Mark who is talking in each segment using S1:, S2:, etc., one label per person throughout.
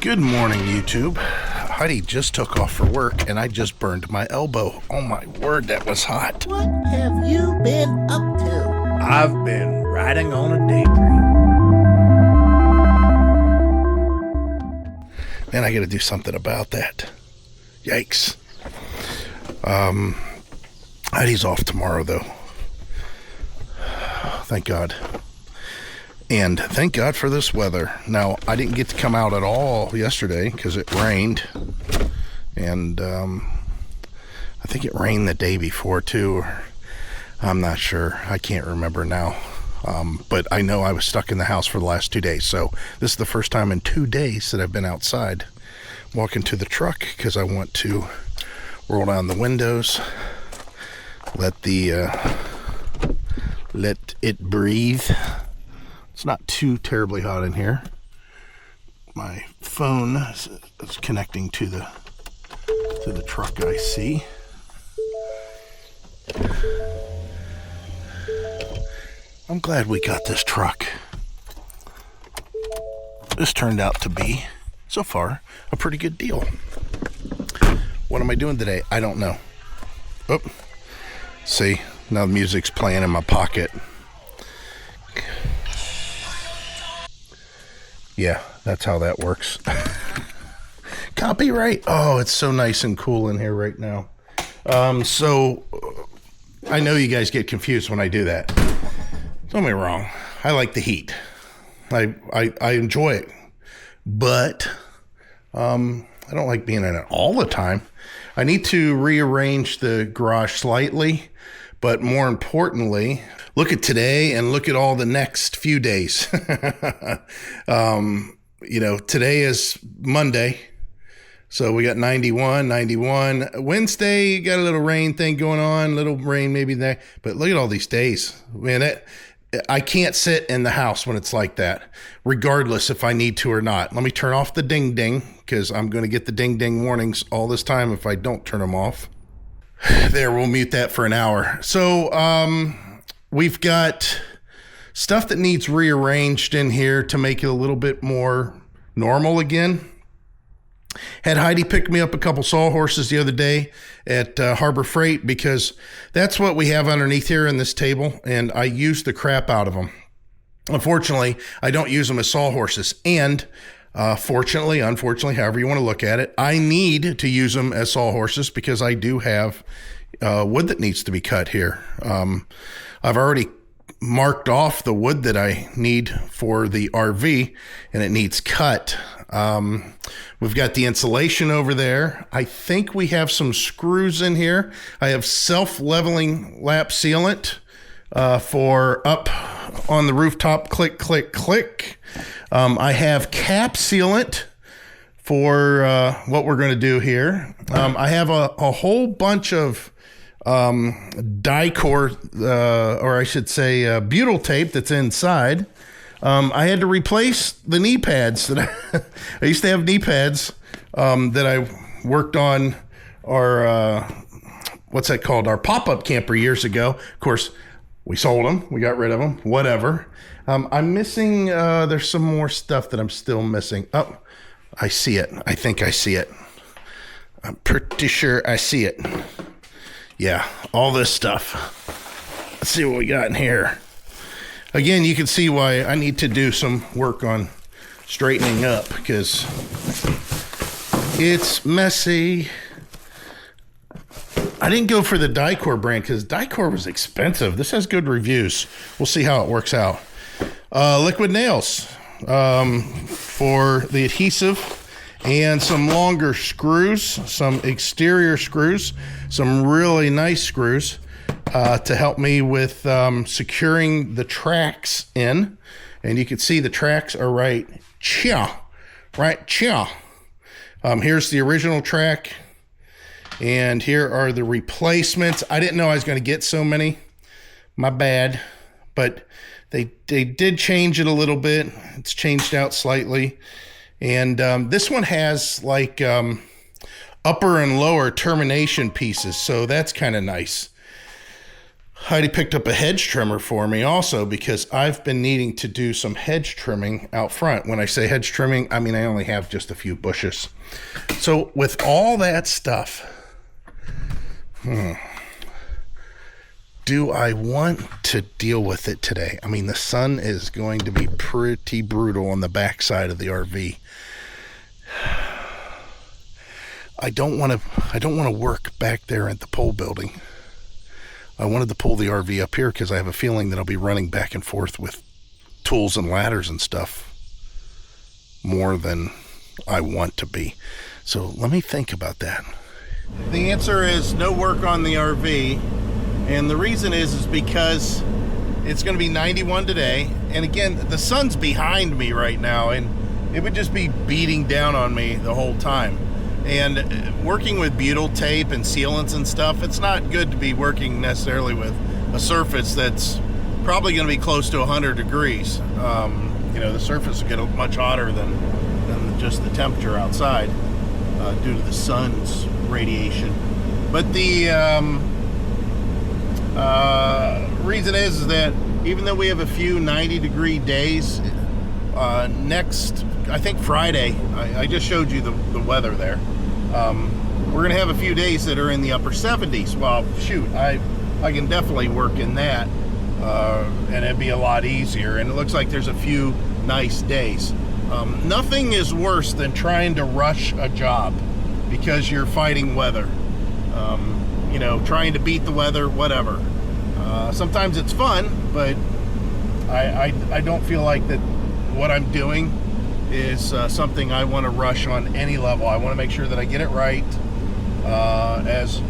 S1: Good morning, YouTube. Heidi just took off for work and I just burned my elbow. Oh my word, that was hot.
S2: What have you been up to?
S3: I've been riding on a daydream.
S1: Man, I gotta do something about that. Yikes. Heidi's off tomorrow though. Thank God. And thank God for this weather. Now, I didn't get to come out at all yesterday because it rained. And I think it rained the day before too. I'm not sure. I can't remember now. But I know I was stuck in the house for the last 2 days. So this is the first time in 2 days that I've been outside walking to the truck because I want to roll down the windows, let it breathe. It's not too terribly hot in here. My phone is connecting to the truck I see. I'm glad we got this truck. This turned out to be, so far, a pretty good deal. What am I doing today? I don't know. Oh, see, now the music's playing in my pocket. Yeah, that's how that works. Copyright. Oh, it's so nice and cool in here right now. So I know you guys get confused when I do that. Don't get me wrong. I like the heat. I enjoy it, but I don't like being in it all the time. I need to rearrange the garage slightly, but more importantly, look at today and look at all the next few days. Today is Monday. So we got 91. Wednesday, you got a little rain thing going on, little rain maybe there. But look at all these days. Man, I can't sit in the house when it's like that, regardless if I need to or not. Let me turn off the ding ding, because I'm going to get the ding ding warnings all this time if I don't turn them off. There, we'll mute that for an hour. So we've got stuff that needs rearranged in here to make it a little bit more normal again. Had Heidi pick me up a couple sawhorses the other day at Harbor Freight, because that's what we have underneath here in this table, and I use the crap out of them. Unfortunately, I don't use them as sawhorses, and fortunately, unfortunately, however you want to look at it, I need to use them as sawhorses because I do have wood that needs to be cut here. I've already marked off the wood that I need for the RV, and it needs cut. We've got the insulation over there. I think we have some screws in here. I have self-leveling lap sealant for up on the rooftop, click, click, click. I have cap sealant for what we're going to do here. I have a whole bunch of Dicor, or I should say butyl tape that's inside. I had to replace the knee pads that I used to have knee pads that I worked on our, what's that called? Our pop-up camper years ago. Of course, we sold them. We got rid of them, whatever. I'm missing, there's some more stuff that I'm still missing. Oh, I see it. I think I see it. I'm pretty sure I see it. Yeah, all this stuff. Let's see what we got in here. Again, you can see why I need to do some work on straightening up, because it's messy. I didn't go for the Dicor brand because Dicor was expensive. This has good reviews. We'll see how it works out. Liquid nails for the adhesive, and some longer screws, some exterior screws, some really nice screws. To help me with securing the tracks in. And you can see the tracks are right here. Here's the original track, and here are the replacements. I didn't know I was going to get so many. My bad. But they did change it a little bit. It's changed out slightly. And this one has like upper and lower termination pieces, so that's kind of nice. Heidi picked up a hedge trimmer for me also because I've been needing to do some hedge trimming out front. When I say hedge trimming, I mean I only have just a few bushes. So with all that stuff, do I want to deal with it today? I mean, the sun is going to be pretty brutal on the backside of the RV. I don't want to work back there at the pole building. I wanted to pull the RV up here because I have a feeling that I'll be running back and forth with tools and ladders and stuff more than I want to be. So let me think about that. The answer is no work on the RV. And the reason is because it's going to be 91 today. And again, the sun's behind me right now, and it would just be beating down on me the whole time. And working with butyl tape and sealants and stuff, it's not good to be working necessarily with a surface that's probably going to be close to 100 degrees. You know, the surface will get much hotter than just the temperature outside due to the sun's radiation. But the reason is that even though we have a few 90-degree days, next, I think Friday, I just showed you the weather there. We're gonna have a few days that are in the upper 70s. Well, shoot, I can definitely work in that, and it'd be a lot easier. And it looks like there's a few nice days. Nothing is worse than trying to rush a job because you're fighting weather. You know, trying to beat the weather, whatever. Sometimes it's fun, but I don't feel like that what I'm doing is something I want to rush on any level. I want to make sure that I get it right, as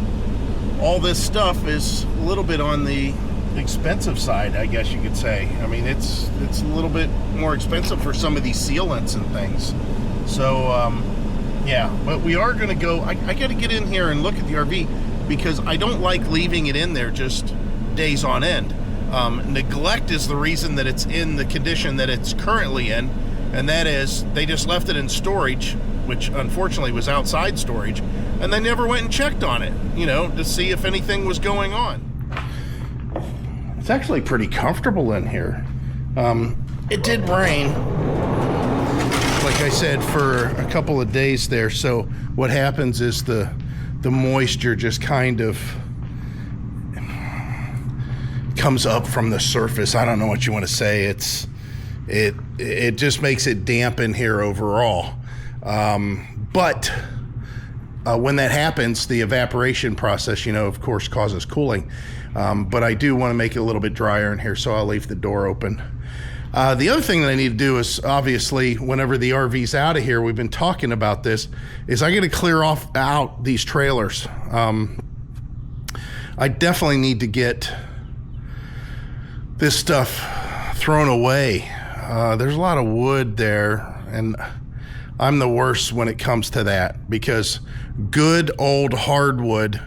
S1: all this stuff is a little bit on the expensive side, I guess you could say. I mean, it's a little bit more expensive for some of these sealants and things. So yeah, but we are going to go. I got to get in here and look at the RV because I don't like leaving it in there just days on end. Neglect is the reason that it's in the condition that it's currently in, and that is they just left it in storage, which unfortunately was outside storage, and they never went and checked on it, you know, to see if anything was going on. It's actually pretty comfortable in here. It did rain, like I said, for a couple of days there, so what happens is the moisture just kind of comes up from the surface. I don't know what you want to say. It just makes it damp in here overall. But when that happens, the evaporation process, you know, of course, causes cooling. But I do want to make it a little bit drier in here, so I'll leave the door open. The other thing that I need to do is, obviously, whenever the RV's out of here, we've been talking about this, is I got to clear out these trailers. I definitely need to get this stuff thrown away. There's a lot of wood there, and I'm the worst when it comes to that, because good old hardwood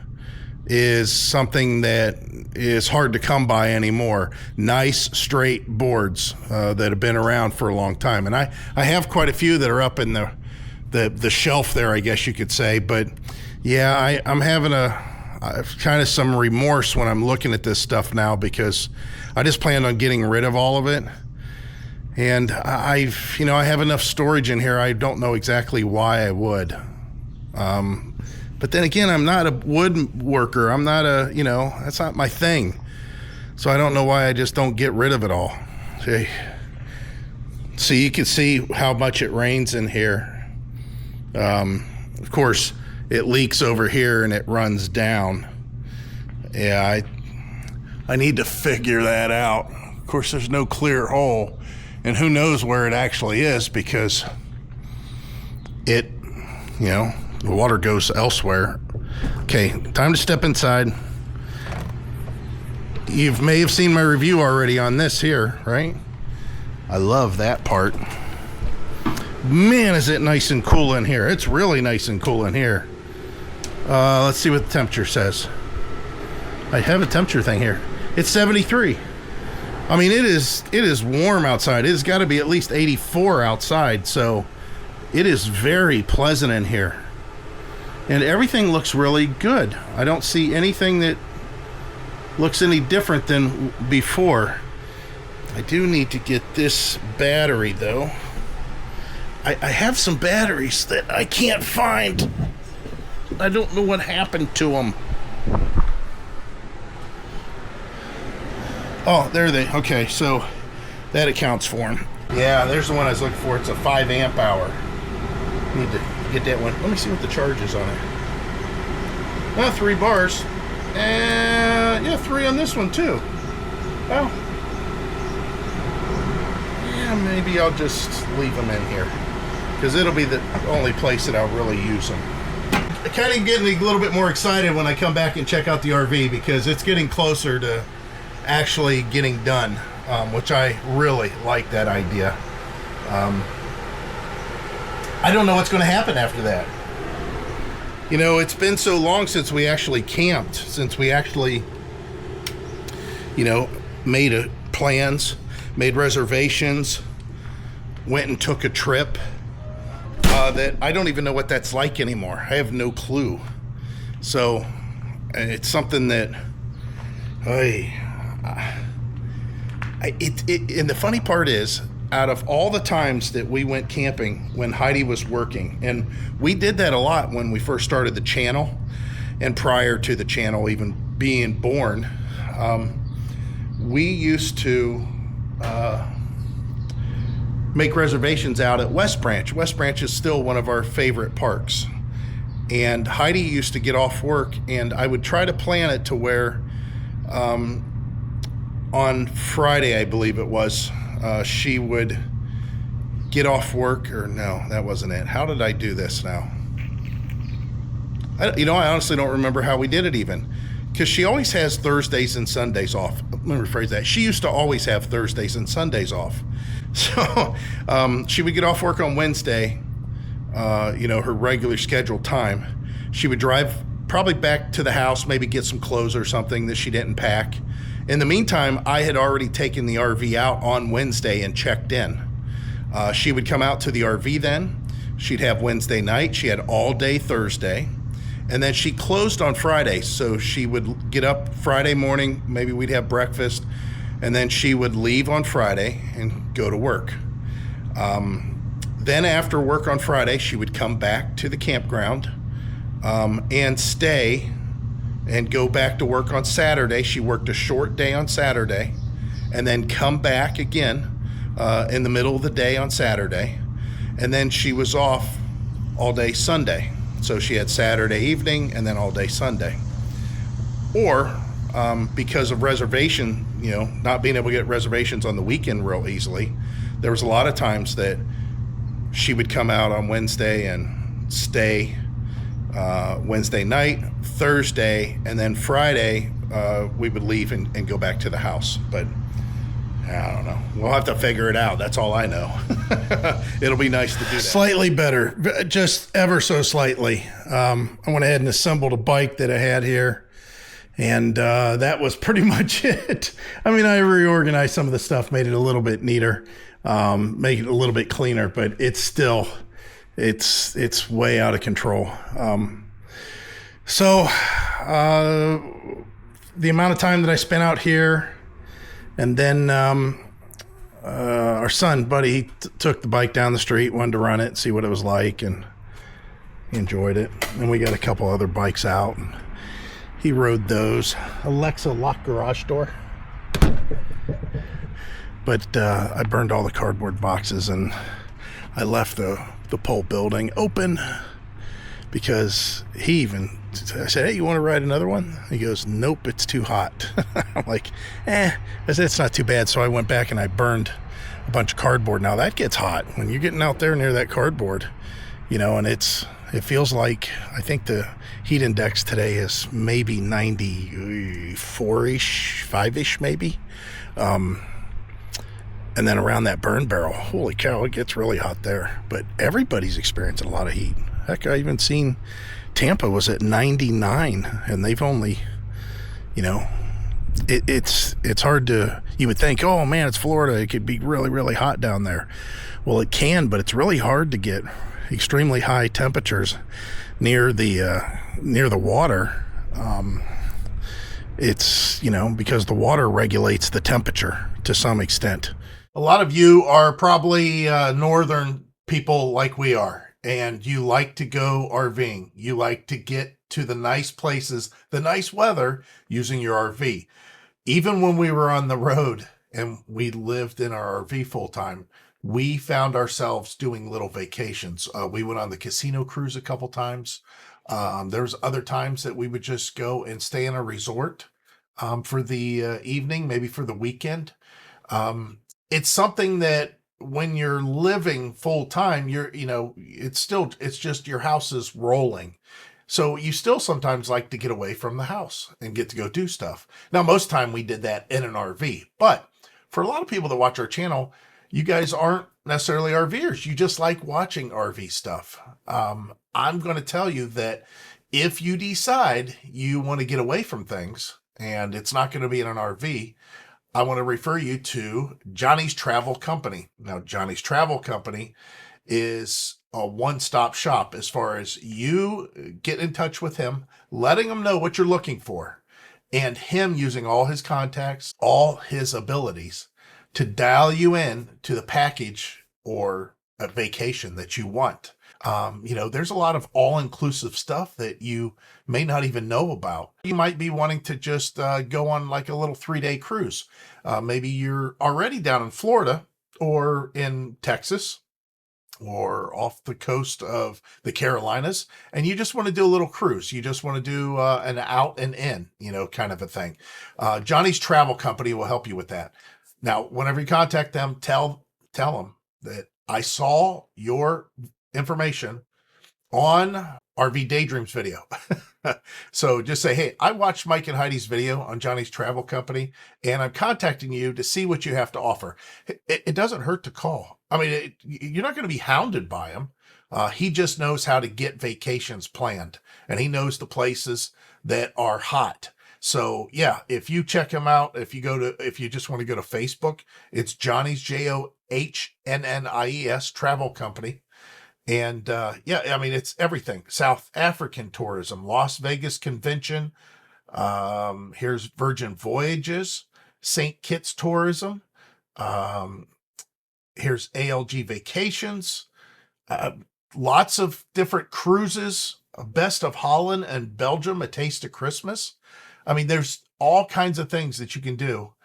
S1: is something that is hard to come by anymore. Nice straight boards that have been around for a long time, and I have quite a few that are up in the shelf there, I guess you could say. But yeah, I'm having kind of some remorse when I'm looking at this stuff now, because I just planned on getting rid of all of it. And I have enough storage in here. I don't know exactly why I would. But then again, I'm not a woodworker. I'm not that's not my thing. So I don't know why I just don't get rid of it all. See, you can see how much it rains in here. Of course, it leaks over here and it runs down. Yeah, I need to figure that out. Of course, there's no clear hole, and who knows where it actually is, because the water goes elsewhere. Okay, time to step inside. You may have seen my review already on this here, right? I love that part. Man, is it nice and cool in here. It's really nice and cool in here. Let's see what the temperature says. I have a temperature thing here. It's 73. I mean, it is warm outside. It's got to be at least 84 outside, so it is very pleasant in here. And everything looks really good. I don't see anything that looks any different than before. I do need to get this battery though. I have some batteries that I can't find. I don't know what happened to them. Oh, there they. Okay, so that accounts for them. Yeah, there's the one I was looking for. It's a 5 amp hour. Need to get that one. Let me see what the charge is on it. Well, 3 bars. And yeah, 3 on this one too. Well, yeah, maybe I'll just leave them in here because it'll be the only place that I'll really use them. I kind of getting a little bit more excited when I come back and check out the RV because it's getting closer to actually getting done, which I really like that idea. I don't know what's going to happen after that. You know, it's been so long since we actually camped, since we actually, you know, made plans, made reservations, went and took a trip, that I don't even know what that's like anymore. I have no clue. So it's something that and the funny part is, out of all the times that we went camping when Heidi was working, and we did that a lot when we first started the channel and prior to the channel even being born, we used to make reservations out at West Branch. West Branch is still one of our favorite parks. And Heidi used to get off work and I would try to plan it to where on Friday, I believe it was, she would get off work, or no, that wasn't it. How did I do this now? I honestly don't remember how we did it even, because she always has Thursdays and Sundays off. Let me rephrase that. She used to always have Thursdays and Sundays off. So she would get off work on Wednesday, her regular scheduled time. She would drive probably back to the house, maybe get some clothes or something that she didn't pack. In the meantime, I had already taken the RV out on Wednesday and checked in. She would come out to the RV then. She'd have Wednesday night. She had all day Thursday. And then she closed on Friday. So she would get up Friday morning. Maybe we'd have breakfast. And then she would leave on Friday and go to work. Then after work on Friday, she would come back to the campground and stay and go back to work on Saturday. She worked a short day on Saturday and then come back again in the middle of the day on Saturday. And then she was off all day Sunday. So she had Saturday evening and then all day Sunday. Or because of reservation, not being able to get reservations on the weekend real easily, there was a lot of times that she would come out on Wednesday and stay Wednesday night, Thursday, and then Friday we would leave and go back to the house. But I don't know. We'll have to figure it out. That's all I know. It'll be nice to do that. Slightly better, just ever so slightly. I went ahead and assembled a bike that I had here, and that was pretty much it. I mean, I reorganized some of the stuff, made it a little bit neater, make it a little bit cleaner, but it's still, it's way out of control. So the amount of time that I spent out here, and then our son, Buddy, he took the bike down the street, wanted to run it, see what it was like, and he enjoyed it. And we got a couple other bikes out, and he rode those. Alexa, lock garage door. But I burned all the cardboard boxes, and I left the pole building open because I said, hey, you want to ride another one? He goes, nope, it's too hot. I'm like, I said, it's not too bad. So I went back and I burned a bunch of cardboard. Now that gets hot when you're getting out there near that cardboard, and it feels like, I think the heat index today is maybe 94-ish, 5-ish maybe. And then around that burn barrel, holy cow, it gets really hot there. But everybody's experiencing a lot of heat. Heck, I even seen Tampa was at 99, and they've only, it's hard to, you would think, oh man, it's Florida, it could be really, really hot down there. Well, it can, but it's really hard to get extremely high temperatures near the water. It's, because the water regulates the temperature to some extent. A lot of you are probably northern people like we are, and you like to go RVing. You like to get to the nice places, the nice weather, using your RV. Even when we were on the road and we lived in our RV full time, we found ourselves doing little vacations. We went on the casino cruise a couple times. There's other times that we would just go and stay in a resort for the evening, maybe for the weekend. It's something that when you're living full time, it's just your house is rolling. So you still sometimes like to get away from the house and get to go do stuff. Now, most time we did that in an RV, but for a lot of people that watch our channel, you guys aren't necessarily RVers. You just like watching RV stuff. I'm going to tell you that if you decide you want to get away from things and it's not going to be in an RV, I want to refer you to Johnny's Travel Company. Now, Johnny's Travel Company is a one-stop shop as far as you get in touch with him, letting him know what you're looking for, and him using all his contacts, all his abilities to dial you in to the package or a vacation that you want. There's a lot of all-inclusive stuff that you may not even know about. You might be wanting to just go on like a little 3-day cruise. Maybe you're already down in Florida or in Texas or off the coast of the Carolinas, and you just want to do a little cruise. You just want to do an out and in, kind of a thing. Johnny's Travel Company will help you with that. Now, whenever you contact them, tell them that I saw your information on RV Daydream's video. So just say, hey, I watched Mike and Heidi's video on Johnny's Travel Company, and I'm contacting you to see what you have to offer. It doesn't hurt to call. I mean, you're not going to be hounded by him. He just knows how to get vacations planned, and he knows the places that are hot. So yeah, if you check him out, if you just want to go to Facebook, it's Johnny's JOHNNIES Travel Company. And it's everything. South African tourism, Las Vegas Convention. Here's Virgin Voyages, St. Kitts tourism. Here's ALG Vacations. Lots of different cruises. Best of Holland and Belgium, A Taste of Christmas. I mean, there's all kinds of things that you can do.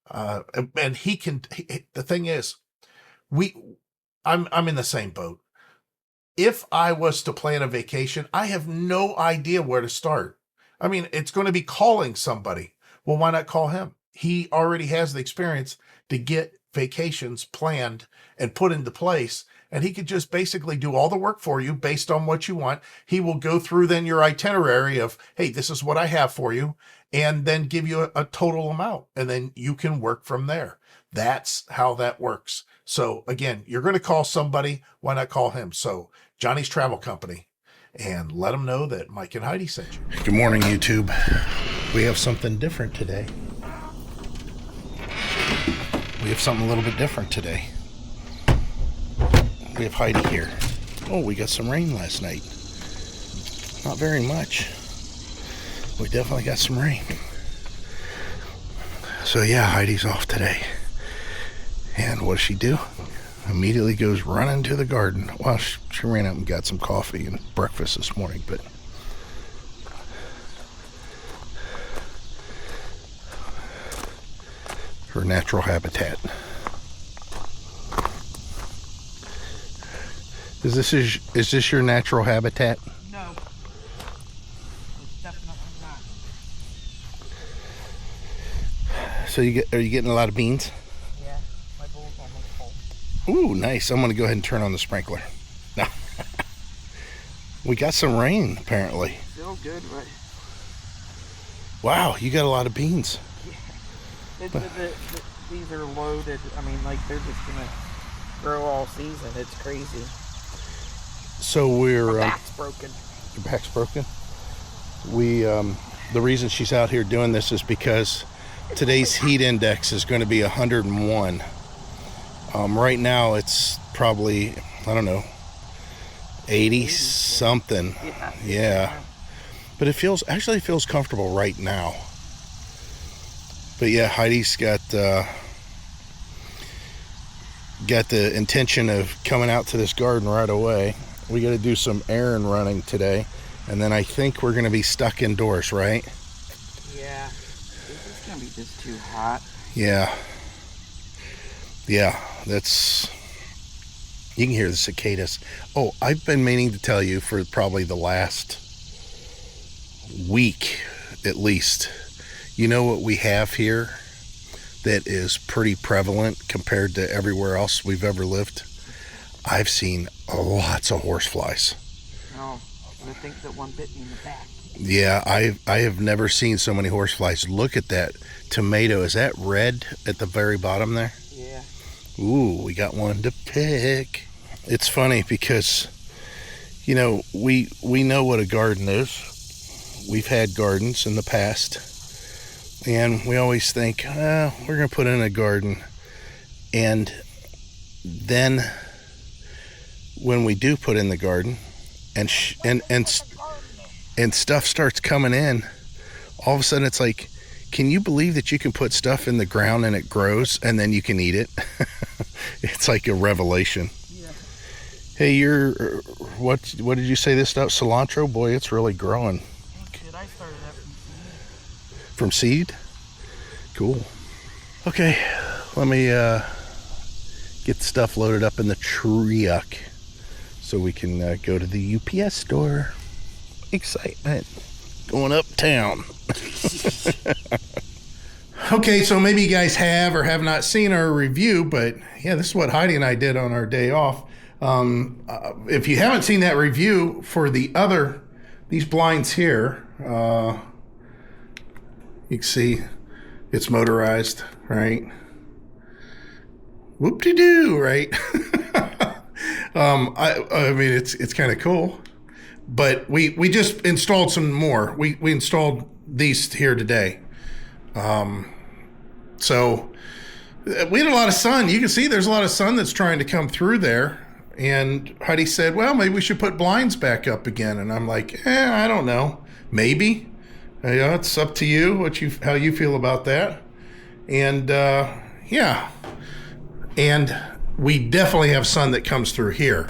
S1: And the thing is, I'm in the same boat. If I was to plan a vacation, I have no idea where to start. I mean, it's going to be calling somebody. Well, why not call him? He already has the experience to get vacations planned and put into place, and he could just basically do all the work for you based on what you want. He will go through then your itinerary of, hey, this is what I have for you, and then give you a total amount, and then you can work from there. That's how that works. So again, you're going to call somebody. Why not call him? So Johnny's Travel Company, and let them know that Mike and Heidi sent you. Good morning, YouTube. We have something different today. We have something a little bit different today. We have Heidi here. Oh, we got some rain last night. Not very much. We definitely got some rain. So yeah, Heidi's off today. And what does she do? Immediately goes running to the garden. Well, she ran out and got some coffee and breakfast this morning, but her natural habitat. Is this your natural habitat?
S4: No, it's definitely not.
S1: So are you getting a lot of beans?
S4: Yeah, my bowl's almost full.
S1: Ooh, nice. I'm going to go ahead and turn on the sprinkler. Now, we got some rain, apparently.
S4: Still good, right?
S1: Wow, you got a lot of beans.
S4: Yeah. These are loaded. I mean, like, they're just going to grow all season. It's crazy.
S1: So we're...
S4: My back's broken.
S1: Your back's broken? The reason she's out here doing this is because today's heat index is going to be 101. Right now it's probably, I don't know, 80 something. Yeah. But it feels comfortable right now. But yeah, Heidi's got the intention of coming out to this garden right away. We got to do some errand running today, and then I think we're going to be stuck indoors, right?
S4: Yeah, it's gonna be just too hot.
S1: Yeah, that's, you can hear the cicadas. Oh, I've been meaning to tell you for probably the last week at least. You know what we have here that is pretty prevalent compared to everywhere else we've ever lived? I've seen lots of horseflies.
S4: Oh, I think that one bit me in the back.
S1: Yeah, I have never seen so many horseflies. Look at that tomato. Is that red at the very bottom there?
S4: Yeah.
S1: Ooh, we got one to pick. It's funny because, you know, we know what a garden is. We've had gardens in the past. And we always think, we're going to put in a garden. And then when we do put in the garden and stuff starts coming in, all of a sudden it's like, can you believe that you can put stuff in the ground and it grows and then you can eat it? It's like a revelation.
S4: Yeah.
S1: Hey, what did you say this stuff? Cilantro? Boy, it's really growing.
S4: Did I started that
S1: From seed? Cool. Okay, let me get stuff loaded up in the truck so we can go to the UPS store. Excitement. Going uptown. Okay, so maybe you guys have or have not seen our review, but yeah, this is what Heidi and I did on our day off. If you haven't seen that review for these blinds here, you can see it's motorized, right? Whoop-de-doo, right? I mean, it's kind of cool. But we just installed some more. We installed these here today. So we had a lot of sun. You can see there's a lot of sun that's trying to come through there. And Heidi said, well, maybe we should put blinds back up again. And I'm like, I don't know. Maybe. It's up to you, how you feel about that. And yeah. And we definitely have sun that comes through here.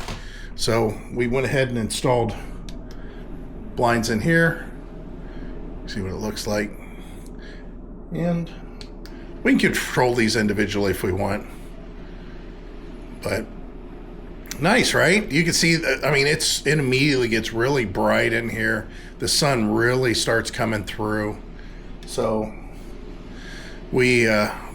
S1: So we went ahead and installed blinds in here. See what it looks like. And we can control these individually if we want. But nice, right? You can see, I mean, it immediately gets really bright in here. The sun really starts coming through. So we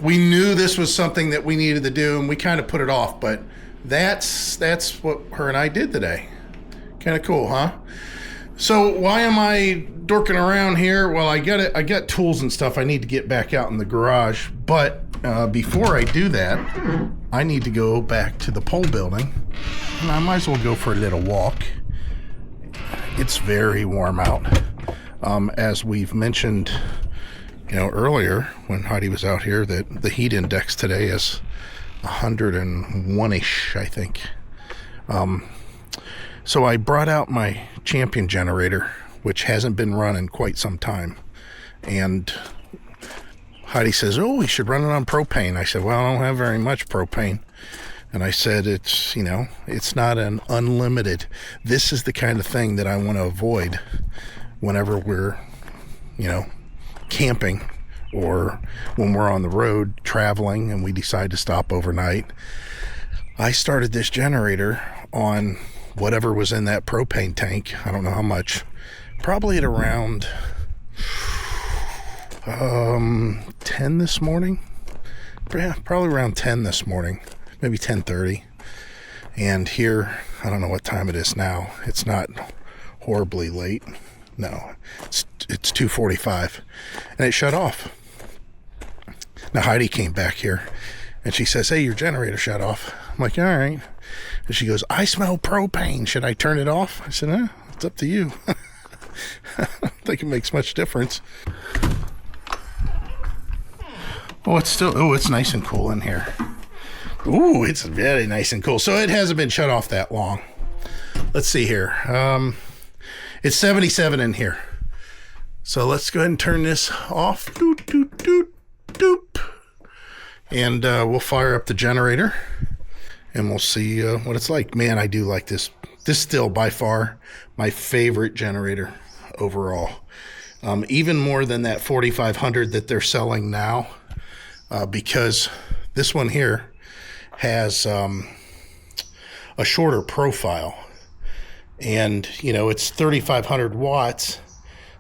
S1: knew this was something that we needed to do, and we kind of put it off, but that's what her and I did today. Kind of cool, huh? So why am I dorking around here? Well, I got tools and stuff I need to get back out in the garage, but before I do that, I need to go back to the pole building, and I might as well go for a little walk. It's very warm out. As we've mentioned, earlier when Heidi was out here, that the heat index today is 101-ish, I think. So I brought out my Champion generator, which hasn't been run in quite some time. And Heidi says, oh, we should run it on propane. I said, well, I don't have very much propane. And I said, it's not an unlimited. This is the kind of thing that I want to avoid whenever we're, camping, or when we're on the road traveling and we decide to stop overnight. I started this generator on whatever was in that propane tank. I don't know how much. Probably at around 10 this morning. Yeah, probably around 10 this morning. Maybe 10:30. And here, I don't know what time it is now. It's not horribly late. No, it's 2:45. And it shut off. Now Heidi came back here and she says, hey, your generator shut off. I'm like, all right. And she goes, I smell propane. Should I turn it off? I said, it's up to you. I don't think it makes much difference. Oh, it's nice and cool in here. Ooh, it's very nice and cool. So it hasn't been shut off that long. Let's see here. It's 77 in here. So let's go ahead and turn this off. Doot, doot, doot, doot. and we'll fire up the generator and we'll see what it's like. Man, I do like this. This is still by far my favorite generator overall. Even more than that 4500 that they're selling now, because this one here has a shorter profile, and you know, it's 3500 watts,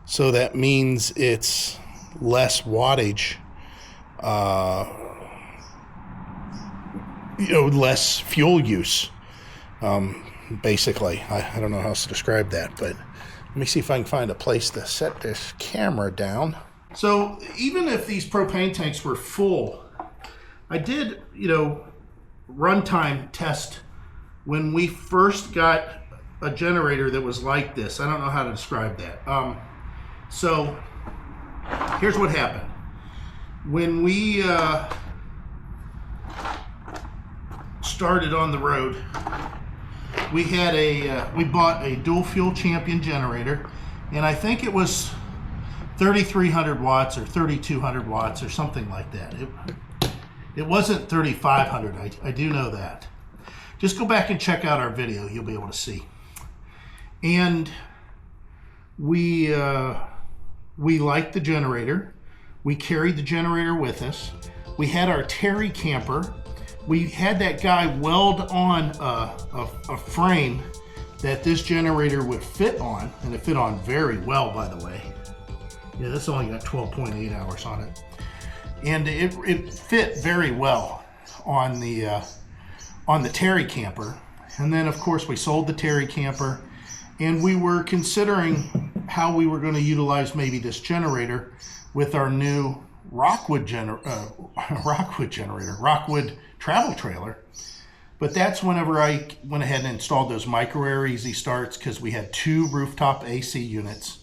S1: so that means it's less wattage, you know, less fuel use, basically. I don't know how else to describe that, but let me see if I can find a place to set this camera down. So even if these propane tanks were full, I did, you know, runtime test when we first got a generator that was like this. I don't know how to describe that. So here's what happened. When we started on the road, we had we bought a dual fuel Champion generator, and I think it was 3,300 watts or 3,200 watts or something like that. It wasn't 3,500. I do know that. Just go back and check out our video. You'll be able to see. And we liked the generator. We carried the generator with us. We had our Terry camper. We had that guy weld on a frame that this generator would fit on, and it fit on very well, by the way. Yeah, this only got 12.8 hours on it. And it fit very well on the Terry camper. And then, of course, we sold the Terry camper, and we were considering how we were going to utilize maybe this generator with our new Rockwood travel trailer. But that's whenever I went ahead and installed those micro air easy starts, because we had 2 rooftop AC units,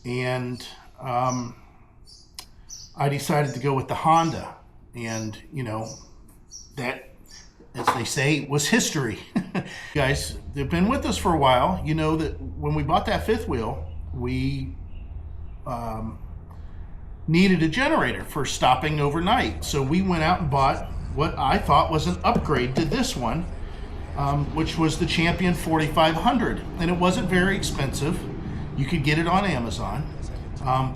S1: and I decided to go with the Honda. And you know, that, as they say, was history. You guys have been with us for a while. You know that when we bought that fifth wheel, we needed a generator for stopping overnight. So we went out and bought what I thought was an upgrade to this one, which was the Champion 4500. And it wasn't very expensive. You could get it on Amazon.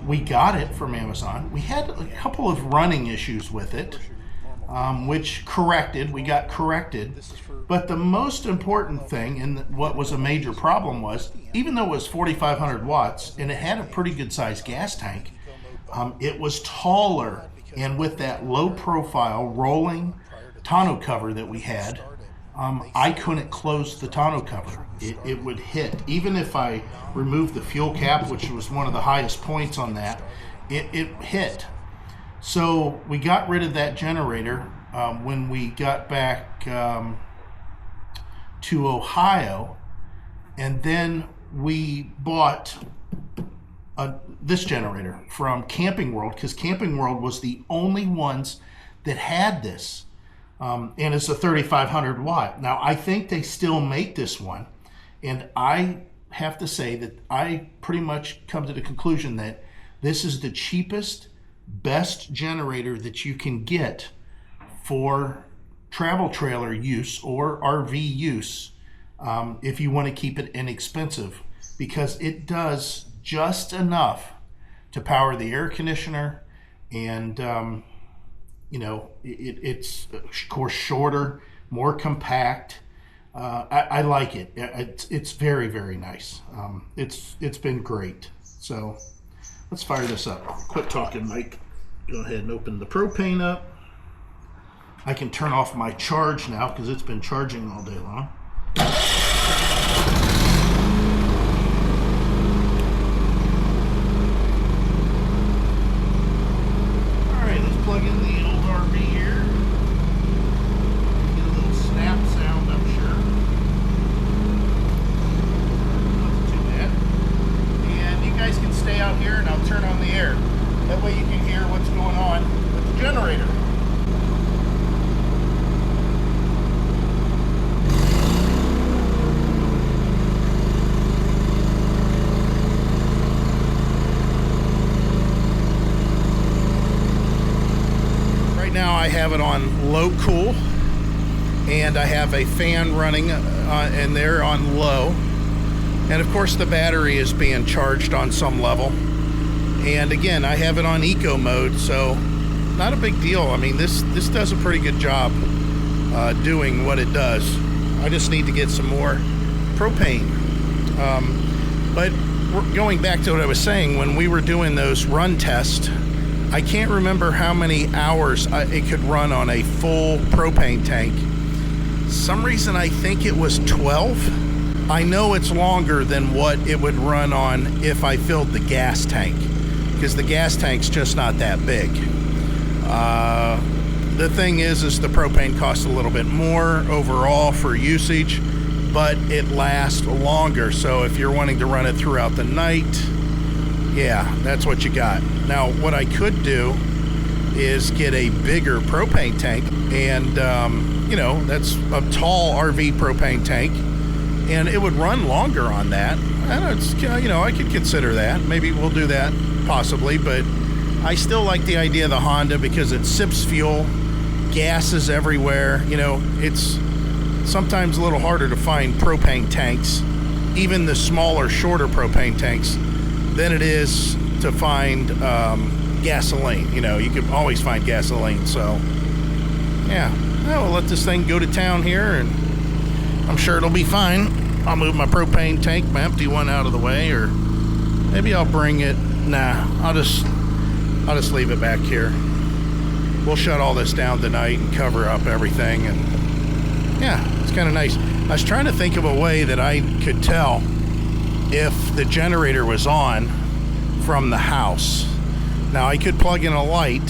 S1: We got it from Amazon. We had a couple of running issues with it, which we got corrected. But the most important thing, and what was a major problem, was even though it was 4,500 watts and it had a pretty good sized gas tank, it was taller, and with that low profile rolling tonneau cover that we had, I couldn't close the tonneau cover. It would hit. Even if I removed the fuel cap, which was one of the highest points on that, it hit. So we got rid of that generator when we got back to Ohio, and then we bought this generator from Camping World, because Camping World was the only ones that had this, and it's a 3,500 watt. Now I think they still make this one, and I have to say that I pretty much come to the conclusion that this is the cheapest, best generator that you can get for travel trailer use or RV use, if you want to keep it inexpensive, because it does just enough to power the air conditioner, and you know, it's of course shorter, more compact. I like it. It's very, very nice. It's been great. So let's fire this up. Quit talking, Mike. Go ahead and open the propane up. I can turn off my charge now because it's been charging all day long. Alright, let's plug in the old RV here. Get a little snap sound, I'm sure. Nothing too bad. And you guys can stay out here and I'll turn on the air. That way you can hear what's going on with the generator. I have it on low cool, and I have a fan running in there on low. And of course the battery is being charged on some level. And again, I have it on eco mode, so not a big deal. I mean, this does a pretty good job doing what it does. I just need to get some more propane. But going back to what I was saying, when we were doing those run tests, I can't remember how many hours it could run on a full propane tank. Some reason I think it was 12. I know it's longer than what it would run on if I filled the gas tank, because the gas tank's just not that big. The thing is the propane costs a little bit more overall for usage, but it lasts longer. So if you're wanting to run it throughout the night, yeah, that's what you got. Now, what I could do is get a bigger propane tank, and you know, that's a tall RV propane tank, and it would run longer on that. And it's, you know, I could consider that. Maybe we'll do that, possibly, but I still like the idea of the Honda because it sips fuel, gas is everywhere. You know, it's sometimes a little harder to find propane tanks, even the smaller, shorter propane tanks, than it is to find gasoline. You know, you can always find gasoline. So, yeah, we'll let this thing go to town here, and I'm sure it'll be fine. I'll move my propane tank, my empty one, out of the way, or maybe I'll bring it. Nah, I'll just leave it back here. We'll shut all this down tonight and cover up everything, and yeah, it's kind of nice. I was trying to think of a way that I could tell if the generator was on from the house. Now, I could plug in a light.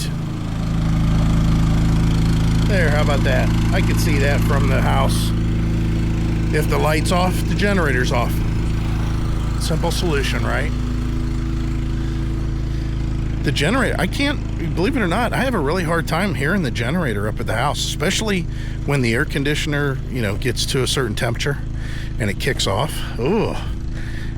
S1: There, how about that? I could see that from the house. If the light's off, the generator's off. Simple solution, right? The generator, I can't, believe it or not, I have a really hard time hearing the generator up at the house, especially when the air conditioner, you know, gets to a certain temperature and it kicks off. Ooh,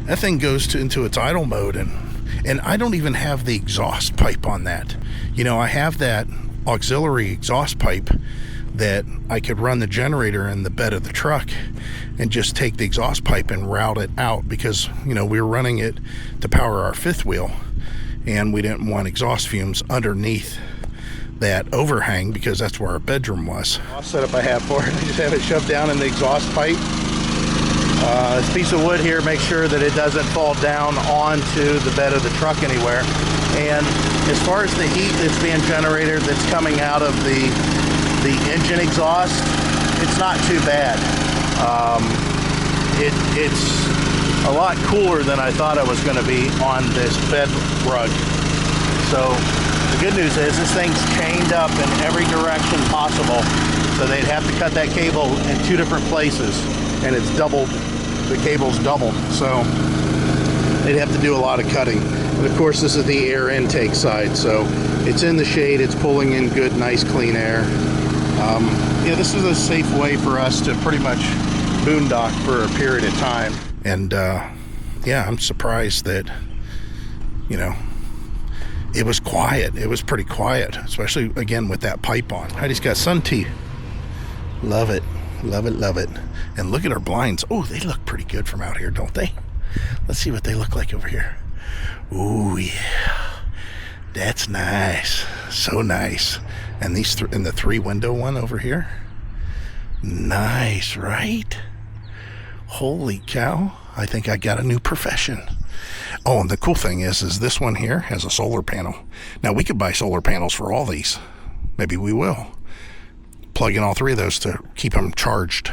S1: that thing goes into its idle mode, and I don't even have the exhaust pipe on that. You know, I have that auxiliary exhaust pipe that I could run the generator in the bed of the truck and just take the exhaust pipe and route it out, because, you know, we were running it to power our fifth wheel, and we didn't want exhaust fumes underneath that overhang, because that's where our bedroom was. Setup I have for it, I just have it shoved down in the exhaust pipe. This piece of wood here makes sure that it doesn't fall down onto the bed of the truck anywhere. And as far as the heat that's being generated that's coming out of the engine exhaust, it's not too bad. It's a lot cooler than I thought it was going to be on this bed rug. So the good news is this thing's chained up in every direction possible, so they'd have to cut that cable in 2 different places, and it's doubled. The cable's doubled, so they'd have to do a lot of cutting. And of course, this is the air intake side, so it's in the shade, it's pulling in good, nice, clean air. Yeah, this is a safe way for us to pretty much boondock for a period of time. And yeah, I'm surprised that, you know, it was quiet. It was pretty quiet, especially, again, with that pipe on. Heidi's got sun tea. Love it. Love it, love it. And look at our blinds. Oh, they look pretty good from out here, don't they? Let's see what they look like over here. Ooh, yeah. That's nice. So nice. And these and the 3-window one over here. Nice, right? Holy cow. I think I got a new profession. Oh, and the cool thing is this one here has a solar panel. Now, we could buy solar panels for all these. Maybe we will. Plug in all 3 of those to keep them charged.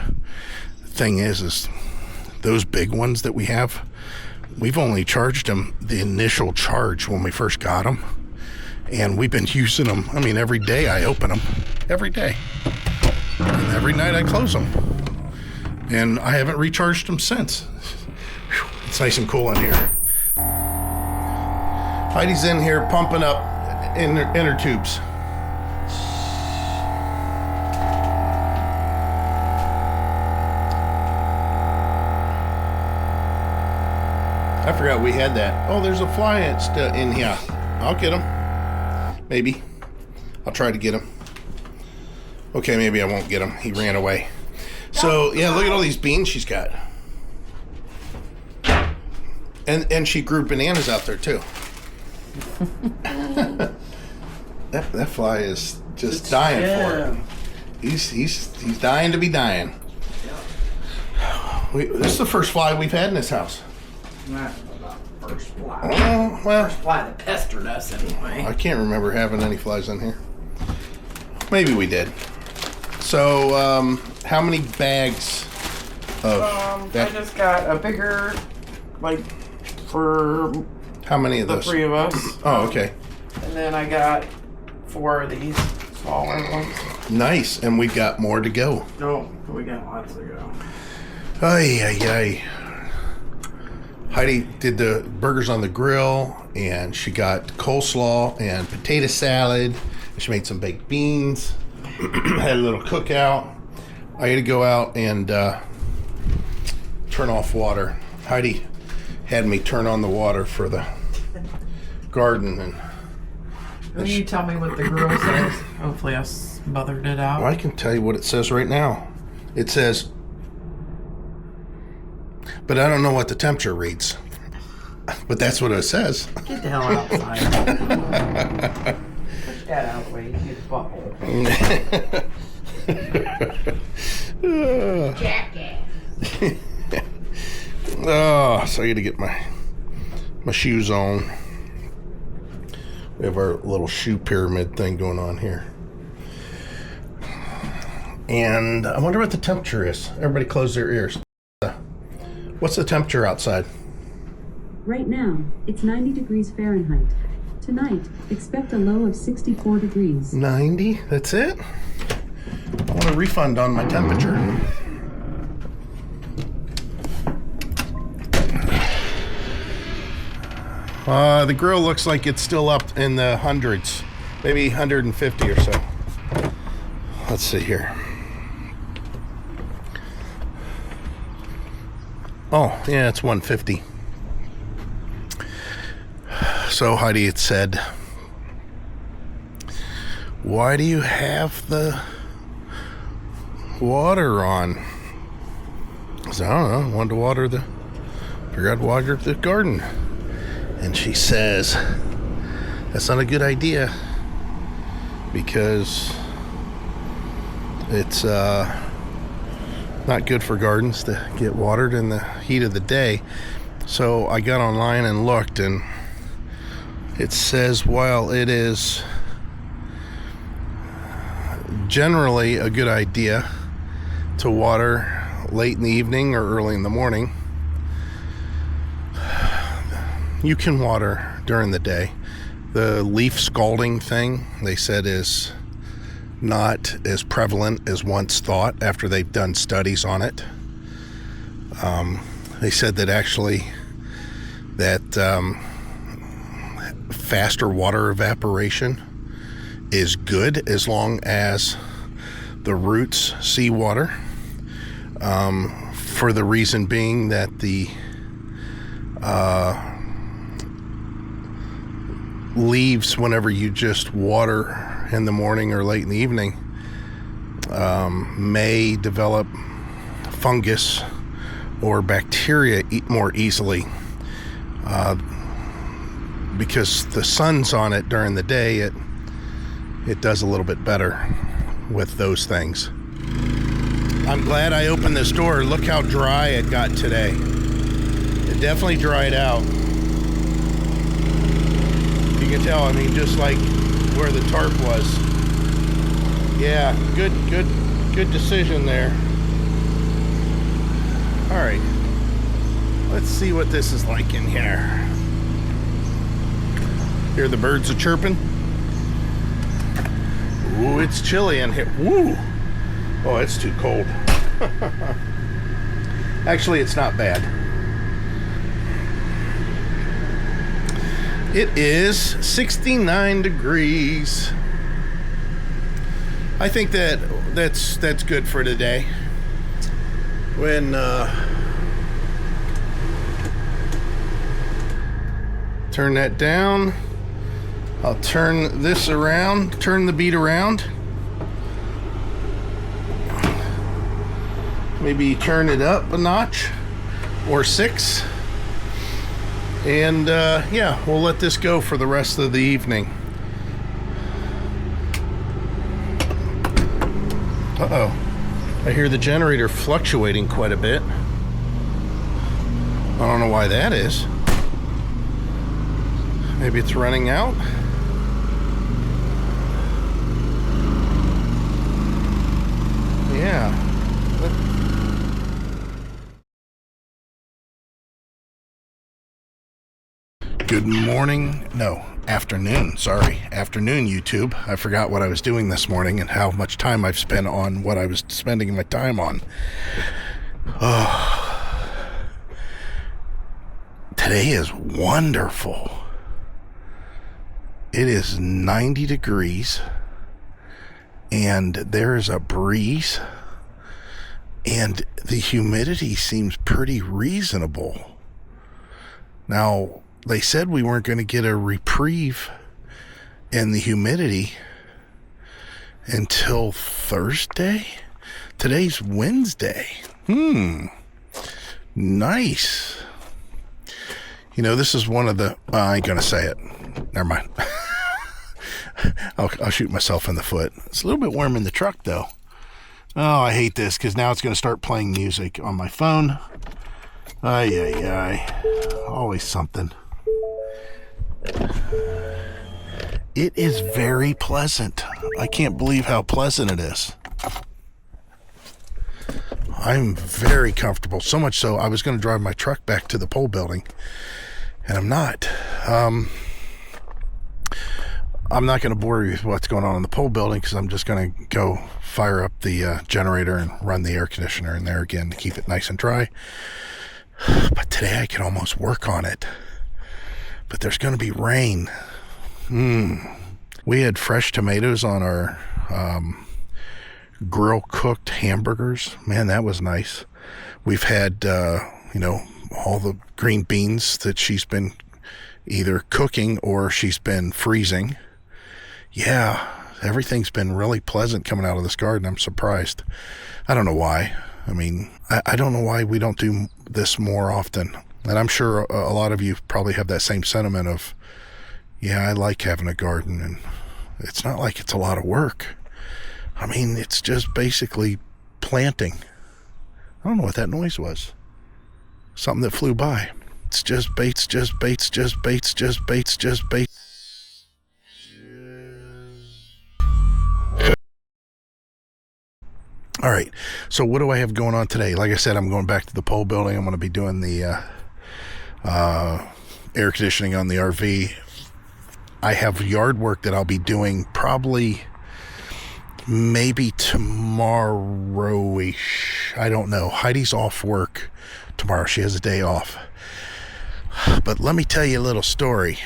S1: The thing is those big ones that we have, we've only charged them the initial charge when we first got them, and we've been using them. I mean, every day I open them, every day, and every night I close them, and I haven't recharged them since. Whew, it's nice and cool in here. Heidi's in here pumping up inner tubes. I forgot we had that. Oh, there's a fly in here. I'll get him. Maybe. I'll try to get him. Okay, maybe I won't get him. He ran away. So, yeah, look at all these beans she's got. And she grew bananas out there, too. that fly is just dying for it. He's dying to be dying. This is the first fly we've had in this house.
S4: Not first fly.
S1: Oh, well.
S4: First fly that pestered us anyway.
S1: I can't remember having any flies in here. Maybe we did. So, how many bags of
S4: I just got a bigger, like, for
S1: how many of
S4: the
S1: those?
S4: 3 of us.
S1: Oh, okay.
S4: And then I got 4 of these smaller ones.
S1: Nice, and we got more to go.
S4: No, we got lots to go.
S1: Ay, ay, ay. Heidi did the burgers on the grill, and she got coleslaw and potato salad. She made some baked beans. Had a little cookout. I had to go out and turn off water. Heidi had me turn on the water for the garden, and
S4: Will you tell me what the grill says? Hopefully I smothered it out.
S1: I can tell you what it says right now. It says, but I don't know what the temperature reads. But that's what it says.
S4: Get the hell outside. Push that out of the way. You get butthole. Jackass.
S1: Oh, so I got to get my shoes on. We have our little shoe pyramid thing going on here. And I wonder what the temperature is. Everybody close their ears. What's the temperature outside?
S5: Right now, it's 90 degrees Fahrenheit. Tonight, expect a low of 64 degrees.
S1: 90? That's it? I want a refund on my temperature. The grill looks like it's still up in the hundreds, maybe 150 or so. Let's see here. Oh, yeah, it's 150. So Heidi had said, why do you have the water on? I said, I don't know, I wanted to water figured I'd water the garden. And she says, that's not a good idea because it's not good for gardens to get watered in the heat of the day. So I got online and looked, and it says while it is generally a good idea to water late in the evening or early in the morning, you can water during the day. The leaf scalding thing, they said, is not as prevalent as once thought after they've done studies on it. They said that actually that faster water evaporation is good as long as the roots see water, for the reason being that the leaves, whenever you just water in the morning or late in the evening, may develop fungus or bacteria more easily, because the sun's on it during the day. It does a little bit better with those things. I'm glad I opened this door. Look how dry it got today. It definitely dried out. You can tell, I mean, just like where the tarp was. Yeah, good decision there. All right, let's see what this is like in here. Hear the birds are chirping. Ooh, it's chilly in here. Woo! Oh, it's too cold. Actually, it's not bad. It is 69 degrees. I think that's good for today. When turn that down, I'll turn this around, turn the beat around. maybe turn it up a notch or 6. And yeah, we'll let this go for the rest of the evening. Uh-oh. I hear the generator fluctuating quite a bit. I don't know why that is. Maybe it's running out. Yeah. Good morning. No, afternoon. Sorry. Afternoon, YouTube. I forgot what I was doing this morning and how much time I've spent on what I was spending my time on. Oh. Today is wonderful. It is 90 degrees and there is a breeze and the humidity seems pretty reasonable. Now, they said we weren't going to get a reprieve in the humidity until Thursday. Today's Wednesday. Nice. You know, this is one of the... I ain't going to say it. Never mind. I'll shoot myself in the foot. It's a little bit warm in the truck, though. Oh, I hate this because now it's going to start playing music on my phone. Ay. Always something. It is very pleasant. I can't believe how pleasant it is. I'm very comfortable. So much so, I was going to drive my truck back to the pole building, and I'm not. I'm not going to bore you with what's going on in the pole building because I'm just going to go fire up the generator and run the air conditioner in there again to keep it nice and dry. But today I can almost work on it. But there's going to be rain. We had fresh tomatoes on our grill cooked hamburgers. Man, that was nice. We've had, all the green beans that she's been either cooking or she's been freezing. Yeah, everything's been really pleasant coming out of this garden. I'm surprised. I don't know why. I mean, I don't know why we don't do this more often. And I'm sure a lot of you probably have that same sentiment of, yeah, I like having a garden. And it's not like it's a lot of work. I mean, it's just basically planting. I don't know what that noise was. Something that flew by. It's just baits. All right, so what do I have going on today? Like I said, I'm going back to the pole building. I'm going to be doing the air conditioning on the RV. I have yard work that I'll be doing probably maybe tomorrow-ish. I don't know. Heidi's off work tomorrow. She has a day off. But let me tell you a little story.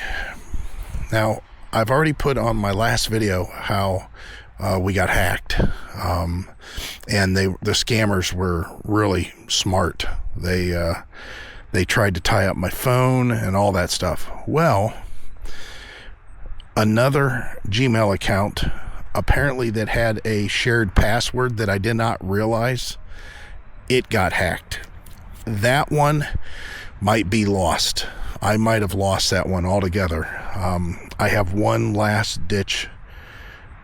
S1: Now, I've already put on my last video how we got hacked. And the scammers were really smart. They tried to tie up my phone and all that stuff. Well, another Gmail account apparently that had a shared password that I did not realize, it got hacked. That one might be lost. I might have lost that one altogether. I have one last ditch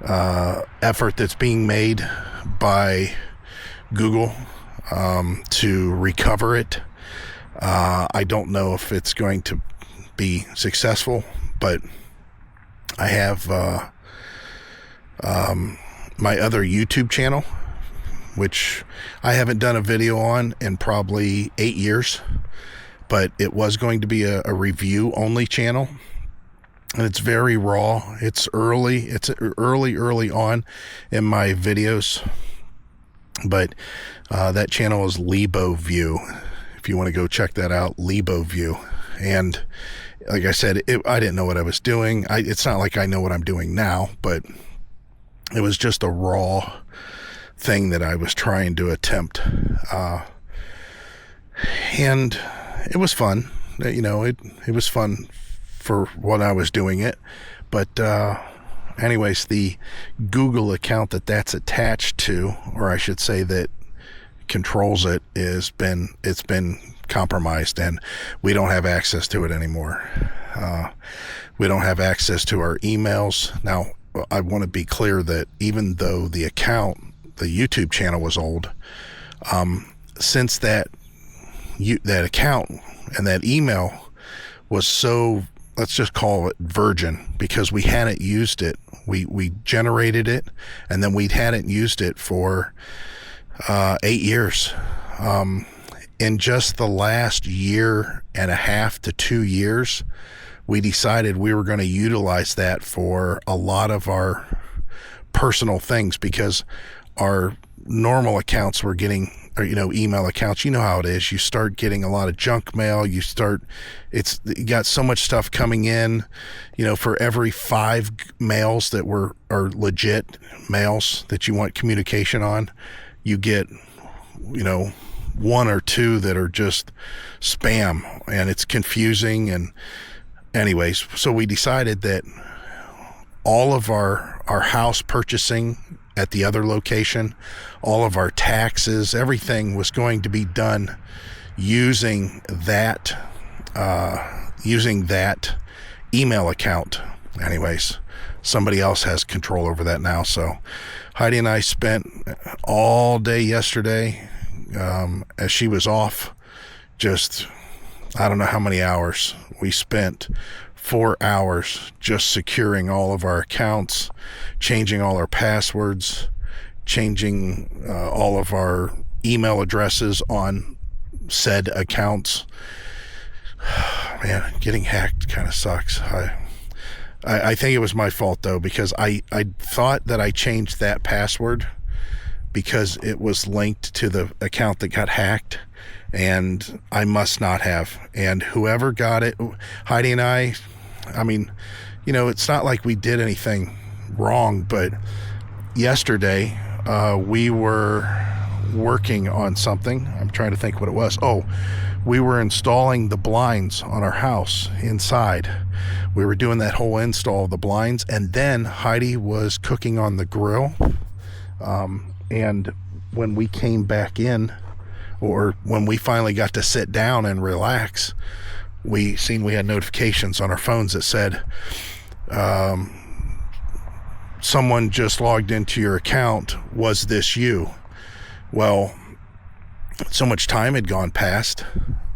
S1: effort that's being made by Google to recover it. I don't know if it's going to be successful, but I have my other YouTube channel, which I haven't done a video on in probably 8 years, but it was going to be a review only channel. And it's very raw. It's early on in my videos. But that channel is LEBO View. If you want to go check that out, LEBO View. And like I said, I didn't know what I was doing. It's not like I know what I'm doing now, but it was just a raw thing that I was trying to attempt. And it was fun. It was fun for what I was doing it. But anyways, the Google account that's attached to, or I should say that controls it it's been compromised, and we don't have access to it anymore. We don't have access to our emails. Now, I want to be clear that even though the YouTube channel was old, since that account and that email was so, let's just call it virgin, because we hadn't used it. We generated it, and then we hadn't used it for 8 years. In just the last year and a half to 2 years, we decided we were going to utilize that for a lot of our personal things, because our normal accounts were getting, or, email accounts, you know how it is. You start getting a lot of junk mail. You got so much stuff coming in, for every 5 mails that are legit mails that you want communication on, you get, 1 or 2 that are just spam, and it's confusing. And anyways, so we decided that all of our house purchasing at the other location, all of our taxes, everything was going to be done using that email account. Anyways, somebody else has control over that now. So Heidi and I spent all day yesterday, as she was off, just, I don't know how many hours. We spent 4 hours just securing all of our accounts, changing all our passwords, changing all of our email addresses on said accounts. Man, getting hacked kind of sucks. I think it was my fault, though, because I thought that I changed that password because it was linked to the account that got hacked, and I must not have. And whoever got it, Heidi and I mean, it's not like we did anything wrong, but yesterday we were working on something. I'm trying to think what it was. Oh, we were installing the blinds on our house inside. We were doing that whole install of the blinds, and then Heidi was cooking on the grill. And when we came back in, or when we finally got to sit down and relax, we had notifications on our phones that said, someone just logged into your account. Was this you? Well, so much time had gone past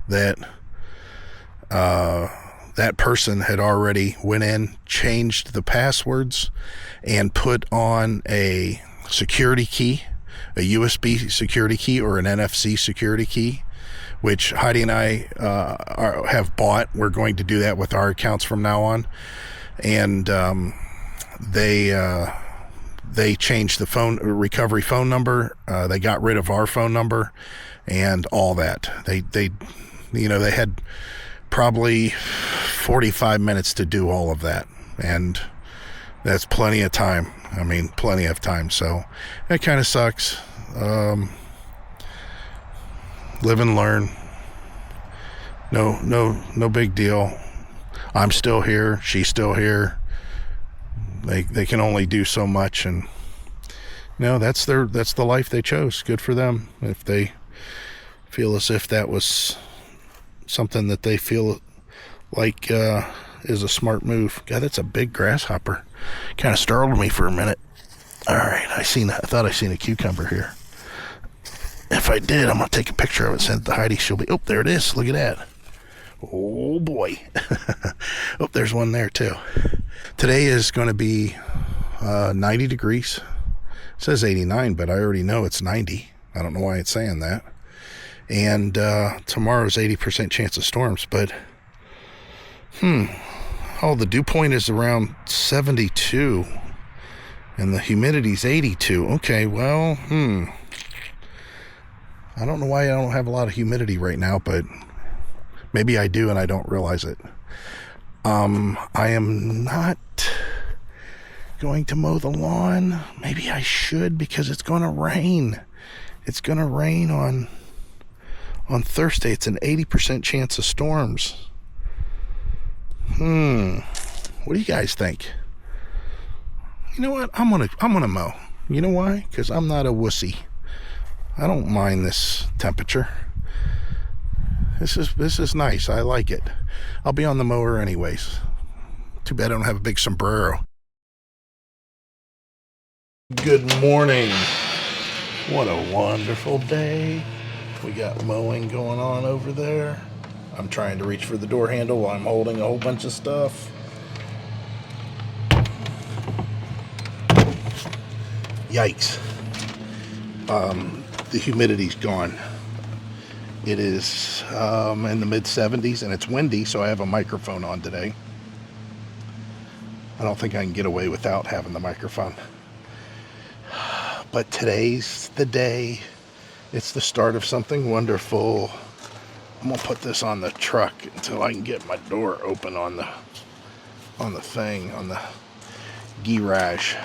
S1: that that person had already went in, changed the passwords, and put on a security key, a USB security key or an NFC security key, which Heidi and I have bought. We're going to do that with our accounts from now on. And they changed the phone recovery phone number. They got rid of our phone number and all that. They had probably 45 minutes to do all of that, and that's plenty of time. I mean, plenty of time. So that kind of sucks. Live and learn. No big deal. I'm still here. She's still here. They can only do so much, and that's the life they chose. Good for them. If they feel as if that was something that they feel like is a smart move. God, that's a big grasshopper. Kind of startled me for a minute. All right, I thought I seen a cucumber here. If I did, I'm gonna take a picture of it, send it to Heidi. She'll be, oh, there it is. Look at that. Oh boy. Oh, there's one there too. Today is going to be 90 degrees. It says 89, but I already know it's 90. I don't know why it's saying that. And tomorrow's 80% chance of storms, but the dew point is around 72 and the humidity's 82. Okay, well, I don't know why I don't have a lot of humidity right now, but maybe I do and I don't realize it. I am not going to mow the lawn. Maybe I should, because it's going to rain. It's going to rain on Thursday. It's an 80% chance of storms. What do you guys think? You know what? I'm gonna mow. You know why? Because I'm not a wussy. I don't mind this temperature. This is nice. I like it. I'll be on the mower anyways. Too bad I don't have a big sombrero. Good morning. What a wonderful day. We got mowing going on over there. I'm trying to reach for the door handle while I'm holding a whole bunch of stuff. Yikes. The humidity's gone. It is in the mid 70s and it's windy, so I have a microphone on today. I don't think I can get away without having the microphone. But today's the day. It's the start of something wonderful. I'm gonna put this on the truck until I can get my door open on the garage.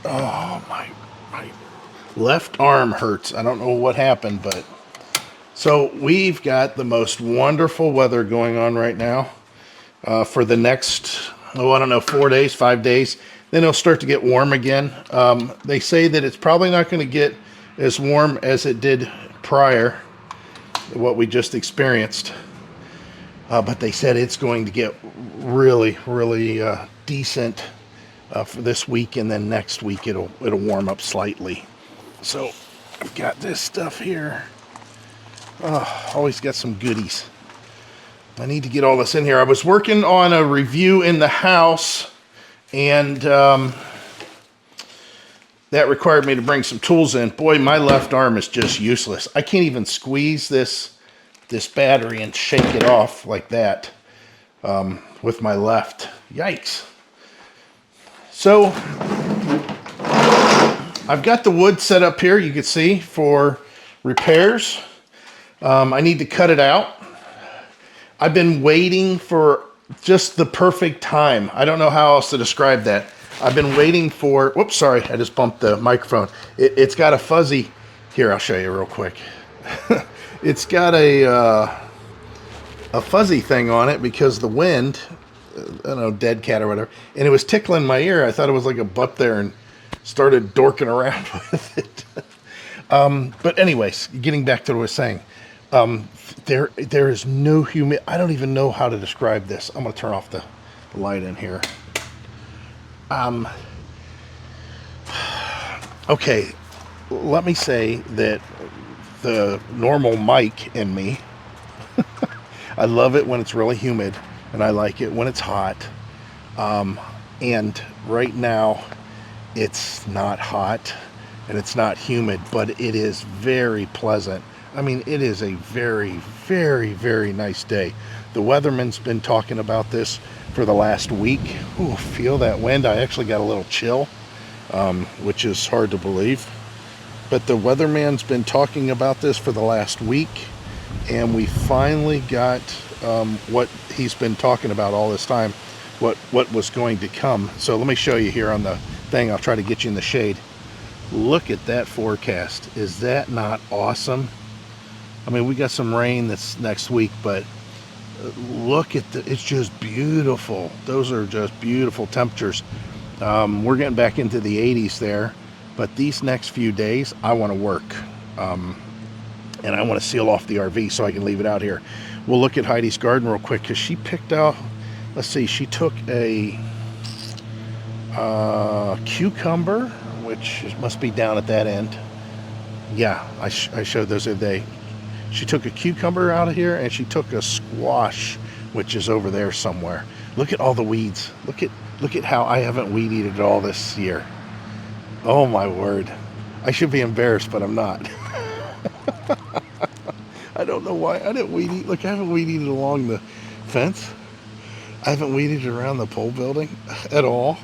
S1: Oh, my left arm hurts. I don't know what happened, but so we've got the most wonderful weather going on right now for the next, I don't know, 4 days, 5 days. Then it'll start to get warm again. They say that it's probably not going to get as warm as it did prior to what we just experienced. But they said it's going to get really, really decent for this week, and then next week it'll warm up slightly. So I've got this stuff here. Always got some goodies. I need to get all this in here. I was working on a review in the house, and that required me to bring some tools in. Boy, my left arm is just useless. I can't even squeeze this battery and shake it off like that with my left. Yikes. So I've got the wood set up here, you can see, for repairs. I need to cut it out. I've been waiting for just the perfect time. I don't know how else to describe that. I've been waiting for, whoops, sorry, I just bumped the microphone. It's got a fuzzy, here, I'll show you real quick. It's got a fuzzy thing on it because the wind, I don't know, dead cat or whatever, and it was tickling my ear. I thought it was like a butt there and started dorking around with it. But anyways, getting back to what I was saying, there is no humidity. I don't even know how to describe this. I'm going to turn off the light in here. Okay, let me say that the normal Mike in me, I love it when it's really humid, and I like it when it's hot. And right now, it's not hot and it's not humid, but it is very pleasant. I mean, it is a very, very, very nice day. The weatherman's been talking about this for the last week. Ooh, feel that wind. I actually got a little chill, which is hard to believe. But the weatherman's been talking about this for the last week, and we finally got what he's been talking about all this time, what was going to come. So let me show you here on the thing. I'll try to get you in the shade. Look at that forecast. Is that not awesome? I mean, we got some rain this next week, but look at it's just beautiful. Those are just beautiful temperatures. We're getting back into the 80s there, but these next few days I want to work, and I want to seal off the RV so I can leave it out here. We'll look at Heidi's garden real quick, because she picked out, let's see, she took a cucumber, which must be down at that end. Yeah, I showed those the other day. She took a cucumber out of here, and she took a squash, which is over there somewhere. Look at all the weeds. Look at how I haven't weed eated all this year. Oh my word. I should be embarrassed, but I'm not. I don't know why I didn't weed eat. Look, I haven't weed eated along the fence. I haven't weed eated around the pole building at all.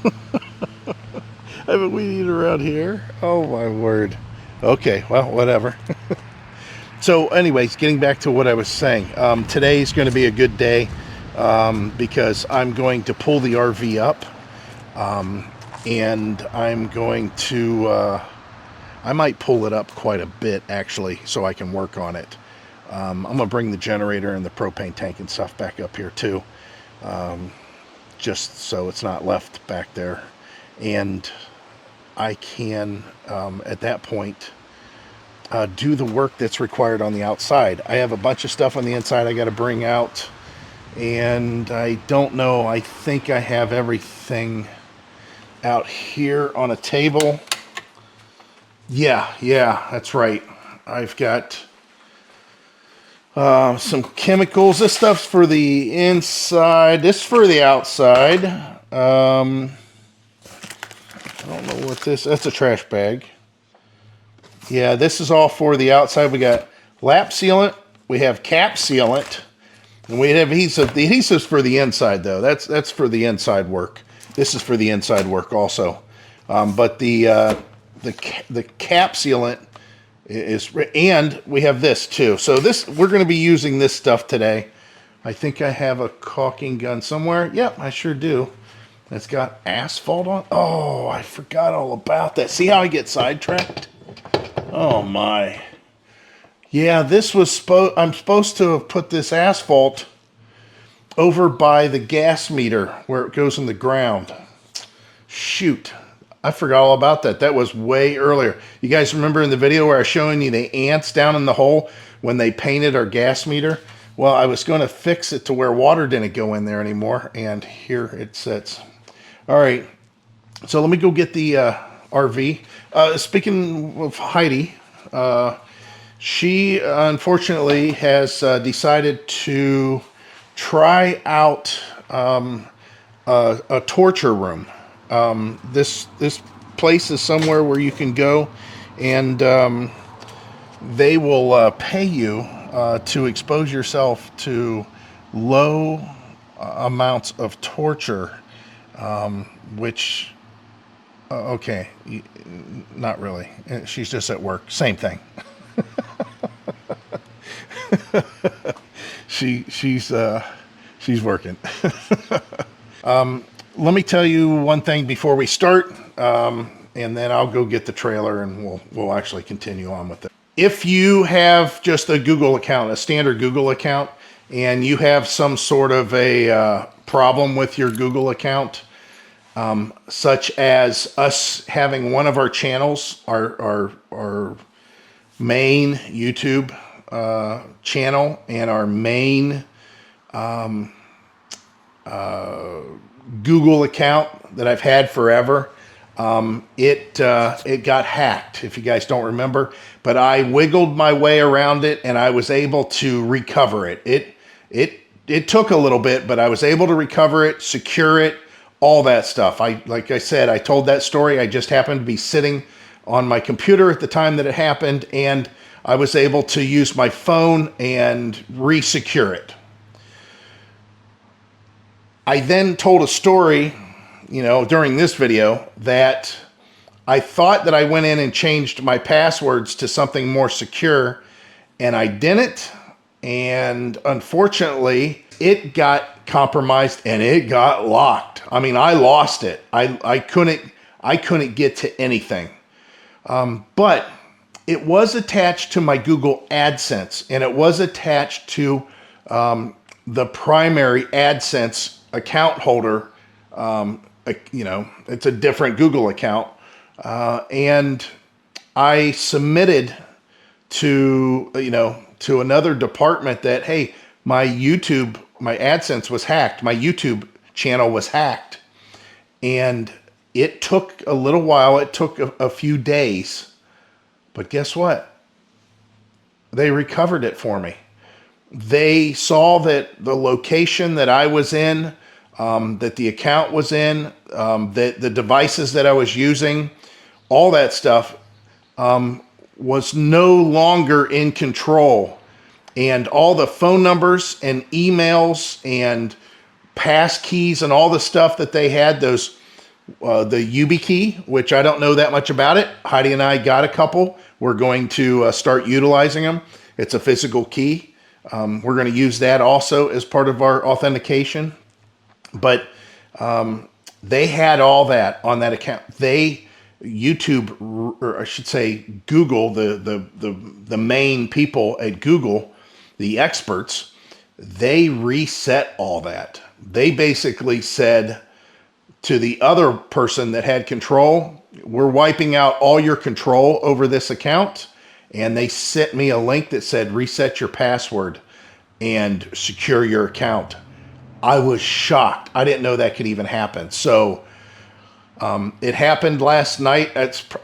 S1: I haven't weed eated around here. Oh my word. Okay, well, whatever. So anyways, getting back to what I was saying, today's going to be a good day because I'm going to pull the RV up, and I'm going to, I might pull it up quite a bit actually, so I can work on it. I'm going to bring the generator and the propane tank and stuff back up here too, just so it's not left back there. And I can, at that point, do the work that's required on the outside. I have a bunch of stuff on the inside I got to bring out, and I don't know. I think I have everything out here on a table. Yeah, that's right. I've got some chemicals. This stuff's for the inside. This for the outside. I don't know what this. That's a trash bag. Yeah, this is all for the outside. We got lap sealant. We have cap sealant, and we have adhesive. The adhesive's for the inside, though. That's for the inside work. This is for the inside work also. But the cap sealant is, and we have this too. So this, we're going to be using this stuff today. I think I have a caulking gun somewhere. Yep, I sure do. It's got asphalt on. Oh, I forgot all about that. See how I get sidetracked? Oh my. Yeah, this was I'm supposed to have put this asphalt over by the gas meter where it goes in the ground. Shoot. I forgot all about that. That was way earlier. You guys remember in the video where I was showing you the ants down in the hole when they painted our gas meter? Well, I was going to fix it to where water didn't go in there anymore, and here it sits. All right, so let me go get the RV. Speaking of Heidi, she unfortunately has decided to try out a torture room. This place is somewhere where you can go, and they will pay you to expose yourself to low amounts of torture, which, okay, not really. She's just at work. Same thing. She's working. Let me tell you one thing before we start, and then I'll go get the trailer, and we'll actually continue on with it. If you have just a Google account, a standard Google account, and you have some sort of a problem with your Google account, such as us having one of our channels, our main YouTube channel, and our main Google account that I've had forever, it got hacked, if you guys don't remember, but I wiggled my way around it and I was able to recover it. It took a little bit, but I was able to recover it, secure it, all that stuff. Like I said, I told that story. I just happened to be sitting on my computer at the time that it happened, and I was able to use my phone and re-secure it. I then told a story, during this video, that I thought that I went in and changed my passwords to something more secure, and I didn't. And unfortunately, it got compromised and it got locked. I mean, I lost it. I couldn't get to anything. But it was attached to my Google AdSense, and it was attached to the primary AdSense account holder. It's a different Google account. And I submitted to another department that, hey, my AdSense was hacked. My YouTube channel was hacked. And it took a little while. It took a few days. But guess what? They recovered it for me. They saw that the location that I was in, that the account was in, that the devices that I was using, all that stuff was no longer in control. And all the phone numbers and emails and pass keys and all the stuff that they had, those the YubiKey, which I don't know that much about it. Heidi and I got a couple. We're going to start utilizing them. It's a physical key. We're going to use that also as part of our authentication. But they had all that on that account. YouTube, or I should say Google, the main people at Google, the experts, they reset all that. They basically said to the other person that had control, we're wiping out all your control over this account, and they sent me a link that said reset your password and secure your account. I was shocked. I didn't know that could even happen. So it happened last night.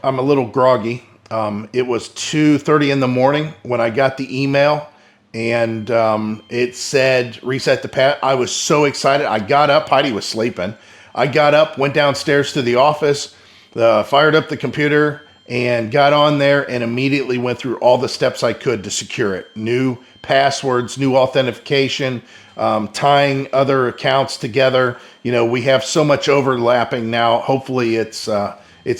S1: I'm a little groggy. It was 2:30 in the morning when I got the email, and it said reset the pass. I was so excited. I got up. Heidi was sleeping. I got up, went downstairs to the office, fired up the computer, and got on there and immediately went through all the steps I could to secure it. New passwords, new authentication, tying other accounts together. You know, we have so much overlapping now. Hopefully it's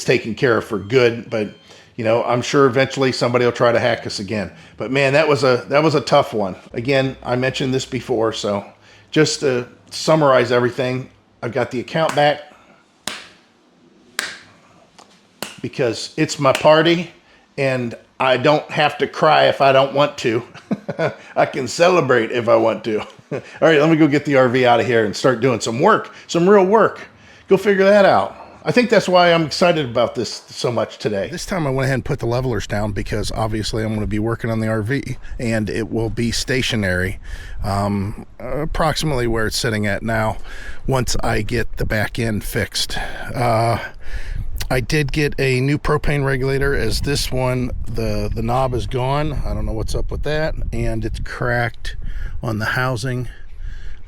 S1: taken care of for good, but you know, I'm sure eventually somebody will try to hack us again. But man, that was a tough one. Again, I mentioned this before, so just to summarize everything, I've got the account back because it's my party and I don't have to cry if I don't want to. I can celebrate if I want to. All right, let me go get the RV out of here and start doing some work, some real work. Go figure that out. I think that's why I'm excited about this so much today. This time I went ahead and put the levelers down because obviously I'm going to be working on the RV and it will be stationary approximately where it's sitting at now once I get the back end fixed. I did get a new propane regulator, as this one, the knob is gone. I don't know what's up with that, and it's cracked on the housing.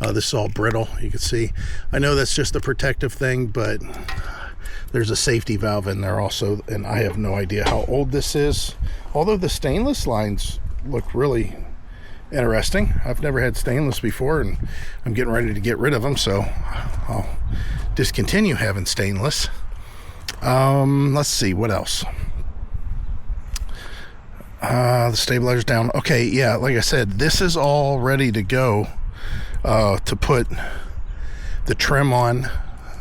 S1: This is all brittle, you can see. I know that's just a protective thing, but there's a safety valve in there also, and I have no idea how old this is. Although the stainless lines look really interesting. I've never had stainless before, and I'm getting ready to get rid of them, so I'll discontinue having stainless. Let's see, what else? The stabilizer's down. Okay, yeah, like I said, this is all ready to go to put the trim on,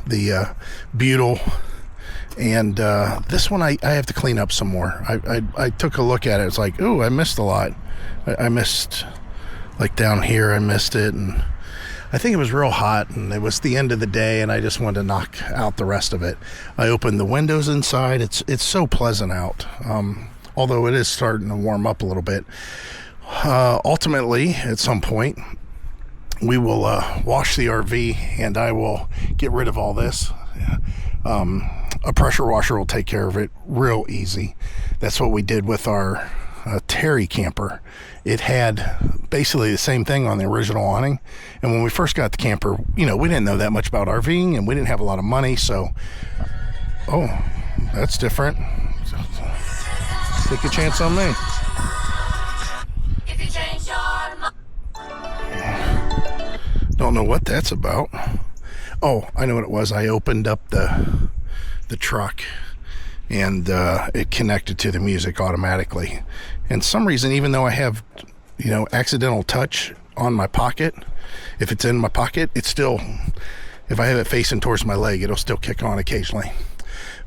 S1: the butyl, and this one I have to clean up some more. I took a look at it. It's like, ooh, I missed a lot. I missed, like down here, I missed it, and I think it was real hot, and it was the end of the day, and I just wanted to knock out the rest of it. I opened the windows inside. It's so pleasant out, although it is starting to warm up a little bit. Ultimately, at some point, we will wash the RV, and I will get rid of all this. A pressure washer will take care of it real easy. That's what we did with our Terry camper. It had basically the same thing on the original awning, and when we first got the camper, you know, we didn't know that much about RVing, and we didn't have a lot of money, so oh, that's different. Take a chance on me. Don't know what that's about. Oh, I know what it was. I opened up the truck, and it connected to the music automatically. And some reason, even though I have, you know, accidental touch on my pocket, if it's in my pocket, it's still, if I have it facing towards my leg, it'll still kick on occasionally.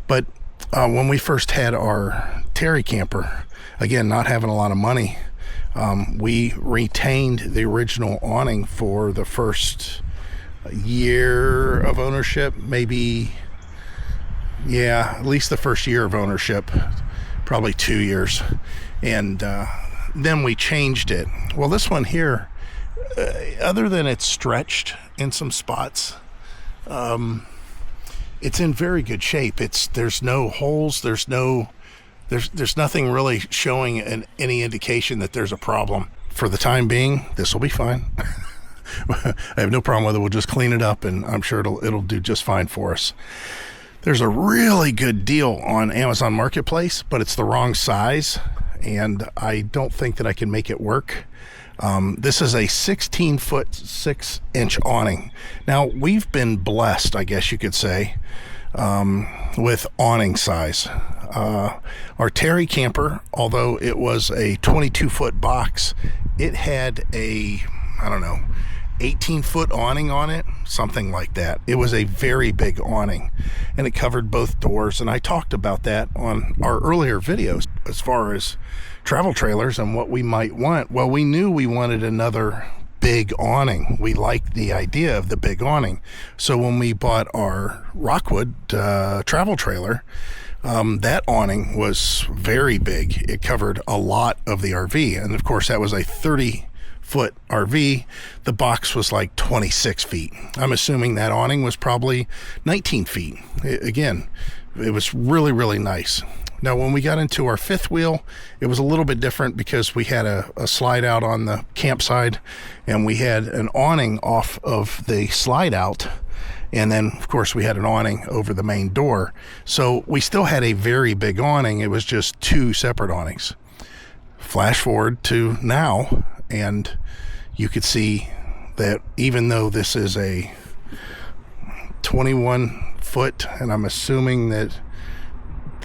S1: But when we first had our Terry camper, again, not having a lot of money, we retained the original awning for the first year of ownership, maybe, yeah, at least the first year of ownership, probably 2 years. And then we changed it. Well, this one here, other than it's stretched in some spots, it's in very good shape. There's no holes, there's nothing really showing any indication that there's a problem. For the time being, this will be fine. I have no problem with it. We'll just clean it up, and I'm sure it'll do just fine for us. There's a really good deal on Amazon Marketplace, but it's the wrong size, and I don't think that I can make it work. This is a 16-foot 6-inch awning. Now, we've been blessed, I guess you could say, with awning size. Our Terry camper, although it was a 22-foot box, it had a, I don't know, 18-foot awning on it, something like that. It was a very big awning, and it covered both doors, and I talked about that on our earlier videos as far as travel trailers and what we might want. Well, we knew we wanted another big awning. We liked the idea of the big awning. So when we bought our Rockwood travel trailer, That awning was very big. It covered a lot of the RV. And of course, that was a 30-foot RV. The box was like 26 feet. I'm assuming that awning was probably 19 feet. Again, it was really, really nice. Now, when we got into our fifth wheel, it was a little bit different because we had a slide out on the campsite, and we had an awning off of the slide out. And then, of course, we had an awning over the main door. So we still had a very big awning. It was just two separate awnings. Flash forward to now, and you could see that even though this is a 21 foot, and I'm assuming that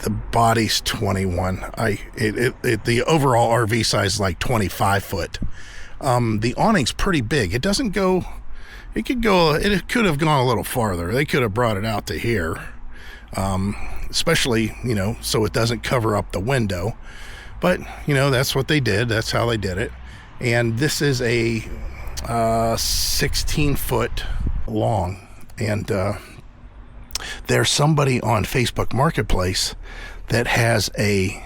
S1: the body's 21, the overall RV size is like 25 foot. The awning's pretty big. It doesn't go, it could have gone a little farther. They could have brought it out to here, especially, so it doesn't cover up the window. But, that's what they did. That's how they did it. And this is a 16 foot long. And there's somebody on Facebook Marketplace that has a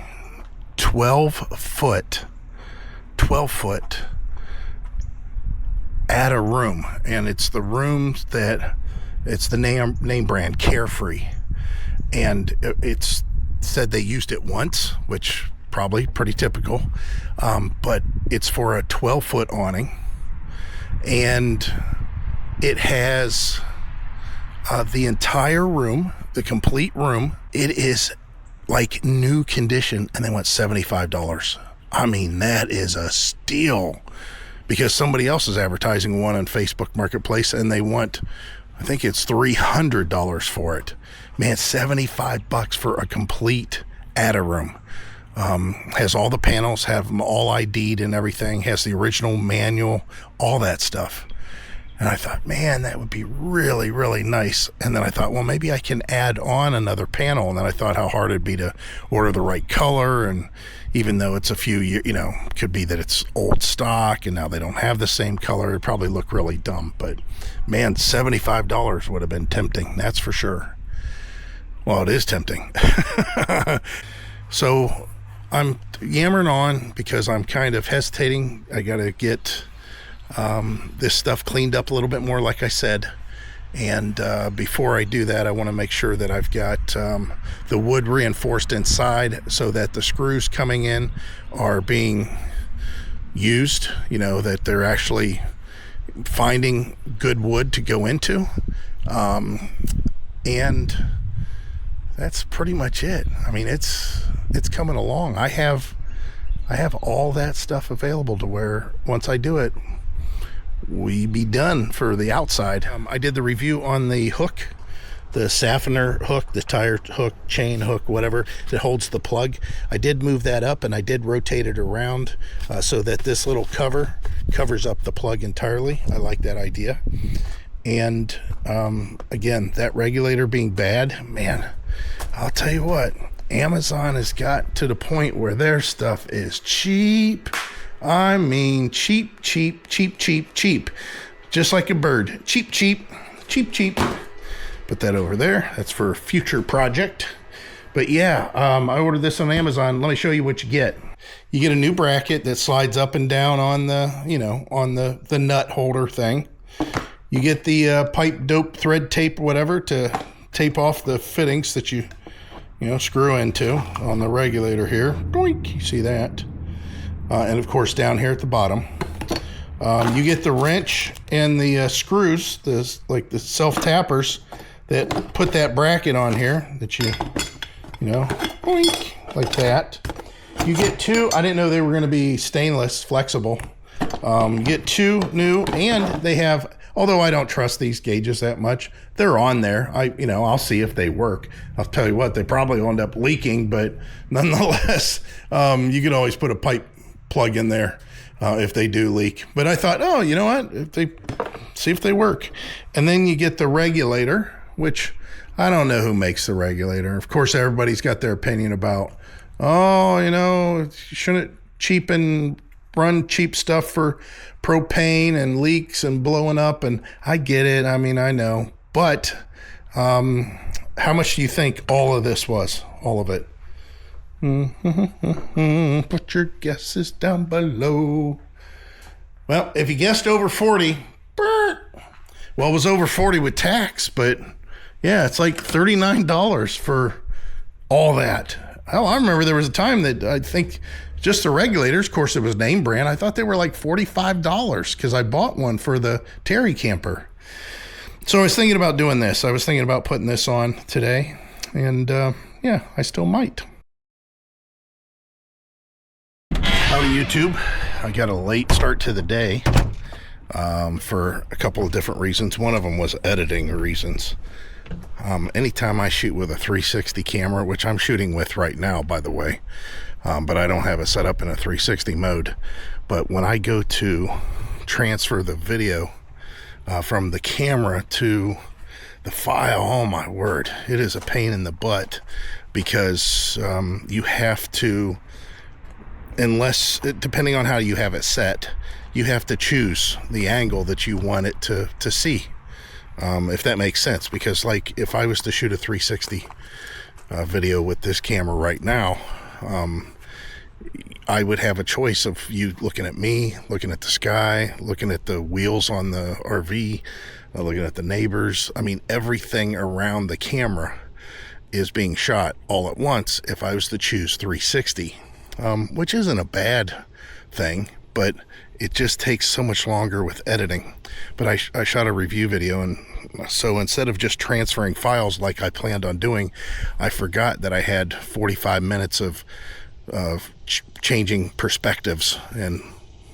S1: 12 foot add a room, and it's the rooms that it's the name brand Carefree, and it's said they used it once, which probably pretty typical, but it's for a 12-foot awning, and it has the entire room, the complete room. It is like new condition, and they want $75. I mean, that is a steal, because somebody else is advertising one on Facebook Marketplace, and they want, I think it's $300 for it. Man, $75 for a complete add a room. Has all the panels, have them all ID'd and everything, has the original manual, all that stuff. And I thought, man, that would be really, really nice. And then I thought, well, maybe I can add on another panel. And then I thought how hard it'd be to order the right color. And even though it's a few years, could be that it's old stock and now they don't have the same color. It'd probably look really dumb. But man, $75 would have been tempting. That's for sure. Well, it is tempting. So I'm yammering on because I'm kind of hesitating. I got to get this stuff cleaned up a little bit more, like I said, and before I do that, I want to make sure that I've got the wood reinforced inside so that the screws coming in are being used, that they're actually finding good wood to go into, and that's pretty much it. I mean, it's coming along. I have all that stuff available to where once I do it, we be done for the outside. I did the review on the hook, the Safener hook, the tire hook, chain hook, whatever that holds the plug. I did move that up, and I did rotate it around so that this little cover covers up the plug entirely. I like that idea. And again, that regulator being bad, man, I'll tell you what, Amazon has got to the point where their stuff is cheap. I mean, cheap. Just like a bird. Cheap. Put that over there. That's for a future project. But yeah, I ordered this on Amazon. Let me show you what you get. You get a new bracket that slides up and down on the, on the nut holder thing. You get the pipe dope thread tape, whatever, to tape off the fittings that you screw into on the regulator here. Doink, you see that. And of course down here at the bottom, you get the wrench and the screws, the self tappers that put that bracket on here that you boink, like that. You get two. I didn't know they were going to be stainless, flexible. You get two new, and they have, although I don't trust these gauges that much, they're on there. I'll see if they work. I'll tell you what, they probably will end up leaking, but nonetheless, you can always put a pipe plug in there if they do leak. But I thought, oh, you know what? See if they work. And then you get the regulator, which I don't know who makes the regulator. Of course, everybody's got their opinion about, you shouldn't run cheap stuff for propane and leaks and blowing up. And I get it. I mean, I know. But how much do you think all of this was? All of it. Put your guesses down below. Well, if you guessed over 40, well, it was over 40 with tax, but yeah, it's like $39 for all that. Hell, I remember there was a time that I think just the regulators, of course it was name brand, I thought they were like $45 because I bought one for the Terry camper. So I was thinking about doing this. I was thinking about putting this on today, and yeah, I still might. Howdy YouTube. I got a late start to the day for a couple of different reasons. One of them was editing reasons. Anytime I shoot with a 360 camera, which I'm shooting with right now, by the way, but I don't have it set up in a 360 mode. But when I go to transfer the video from the camera to the file, oh my word, it is a pain in the butt, because you have to, depending on how you have it set, you have to choose the angle that you want it to see, if that makes sense. Because like if I was to shoot a 360 video with this camera right now, I would have a choice of you looking at me, looking at the sky, looking at the wheels on the RV, looking at the neighbors. I mean, everything around the camera is being shot all at once if I was to choose 360, which isn't a bad thing, but it just takes so much longer with editing. But I shot a review video, and so instead of just transferring files like I planned on doing, I forgot that I had 45 minutes of changing perspectives and,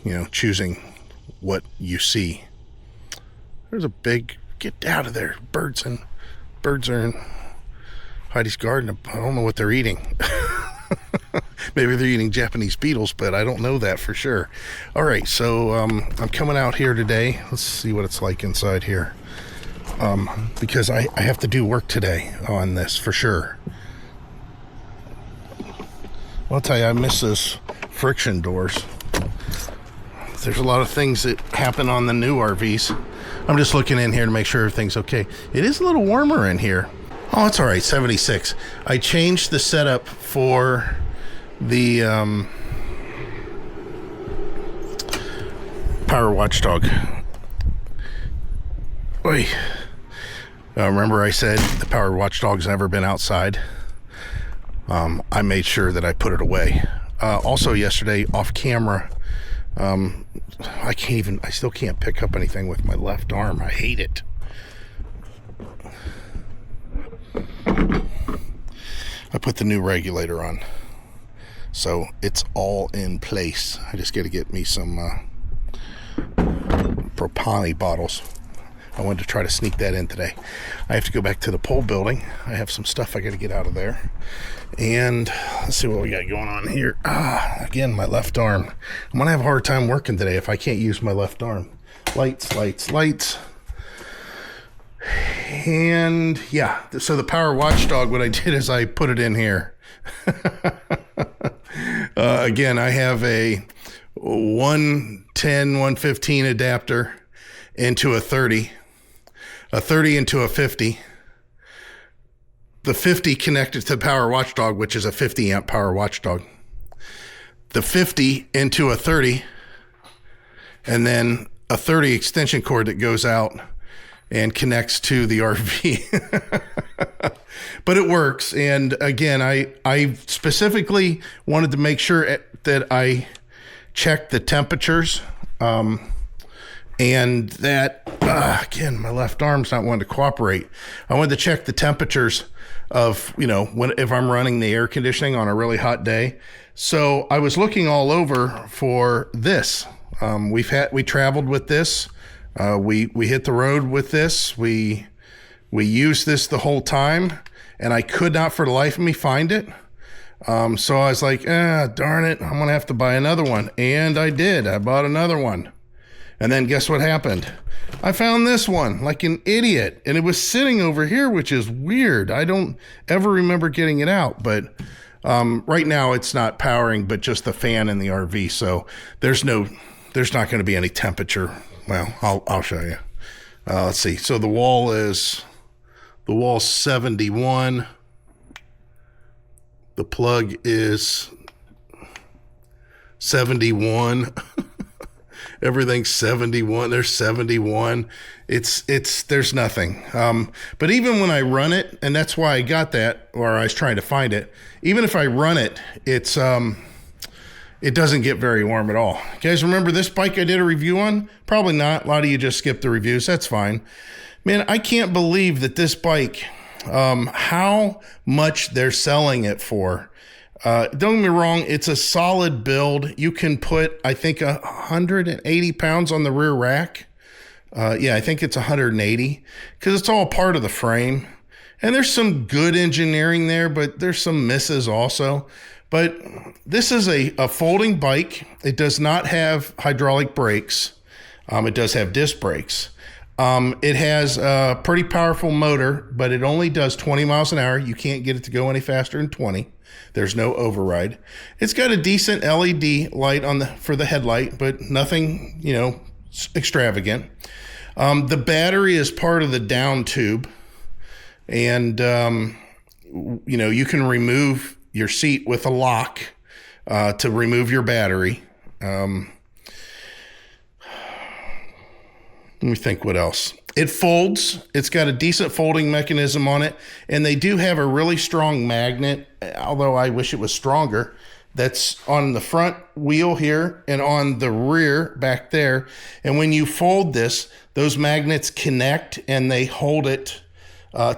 S1: you know, choosing what you see. There's a big, get out of there, birds are in Heidi's garden. I don't know what they're eating. Maybe they're eating Japanese beetles, but I don't know that for sure. All right, so I'm coming out here today. Let's see what it's like inside here, because I have to do work today on this for sure. I'll tell you, I miss those friction doors. There's a lot of things that happen on the new RVs. I'm just looking in here to make sure everything's okay. It is a little warmer in here. Oh, it's all right, 76. I changed the setup for the power watchdog. Oy. Remember I said the power watchdog's never been outside? I made sure that I put it away. Also yesterday, off camera, I still can't pick up anything with my left arm. I hate it. I put the new regulator on, so it's all in place. I just got to get me some propane bottles. I wanted to try to sneak that in today. I have to go back to the pole building. I have some stuff I got to get out of there. And let's see what we got going on here. Again, my left arm. I'm going to have a hard time working today if I can't use my left arm. Lights, lights, lights. And yeah, so the power watchdog, what I did is I put it in here. Again, I have a 110, 115 adapter into a 30 into a 50. The 50 connected to the power watchdog, which is a 50 amp power watchdog. The 50 into a 30, and then a 30 extension cord that goes out and connects to the RV. But it works. And again, I specifically wanted to make sure that I checked the temperatures, and that, again, my left arm's not wanting to cooperate. I wanted to check the temperatures of, you know, if I'm running the air conditioning on a really hot day. So I was looking all over for this. We traveled with this. We hit the road with this. We used this the whole time, and I could not for the life of me find it. So I was like, darn it, I'm gonna have to buy another one. And I did. I bought another one. And then guess what happened? I found this one like an idiot, and it was sitting over here, which is weird. I don't ever remember getting it out, but right now it's not powering, but just the fan in the RV. So there's not going to be any temperature. Well, I'll show you. Let's see. So the wall is The wall's 71. The plug is 71. Everything's 71. There's 71. There's nothing. But even when I run it, and that's why I got that, or I was trying to find it, even if I run it, it doesn't get very warm at all. You guys remember this bike I did a review on? Probably not. A lot of you just skipped the reviews. That's fine. Man, I can't believe that this bike, how much they're selling it for. Don't get me wrong, it's a solid build. You can put, I think, 180 pounds on the rear rack. Yeah, I think it's 180 because it's all part of the frame. And there's some good engineering there, but there's some misses also. But this is a folding bike. It does not have hydraulic brakes. It does have disc brakes. It has a pretty powerful motor, but it only does 20 miles an hour. You can't get it to go any faster than 20. There's no override. It's got a decent LED light for the headlight, but nothing, extravagant. The battery is part of the down tube, and you can remove your seat with a lock to remove your battery. Let me think what else. It folds. It's got a decent folding mechanism on it, and they do have a really strong magnet, although I wish it was stronger, that's on the front wheel here and on the rear back there. And when you fold this, those magnets connect and they hold it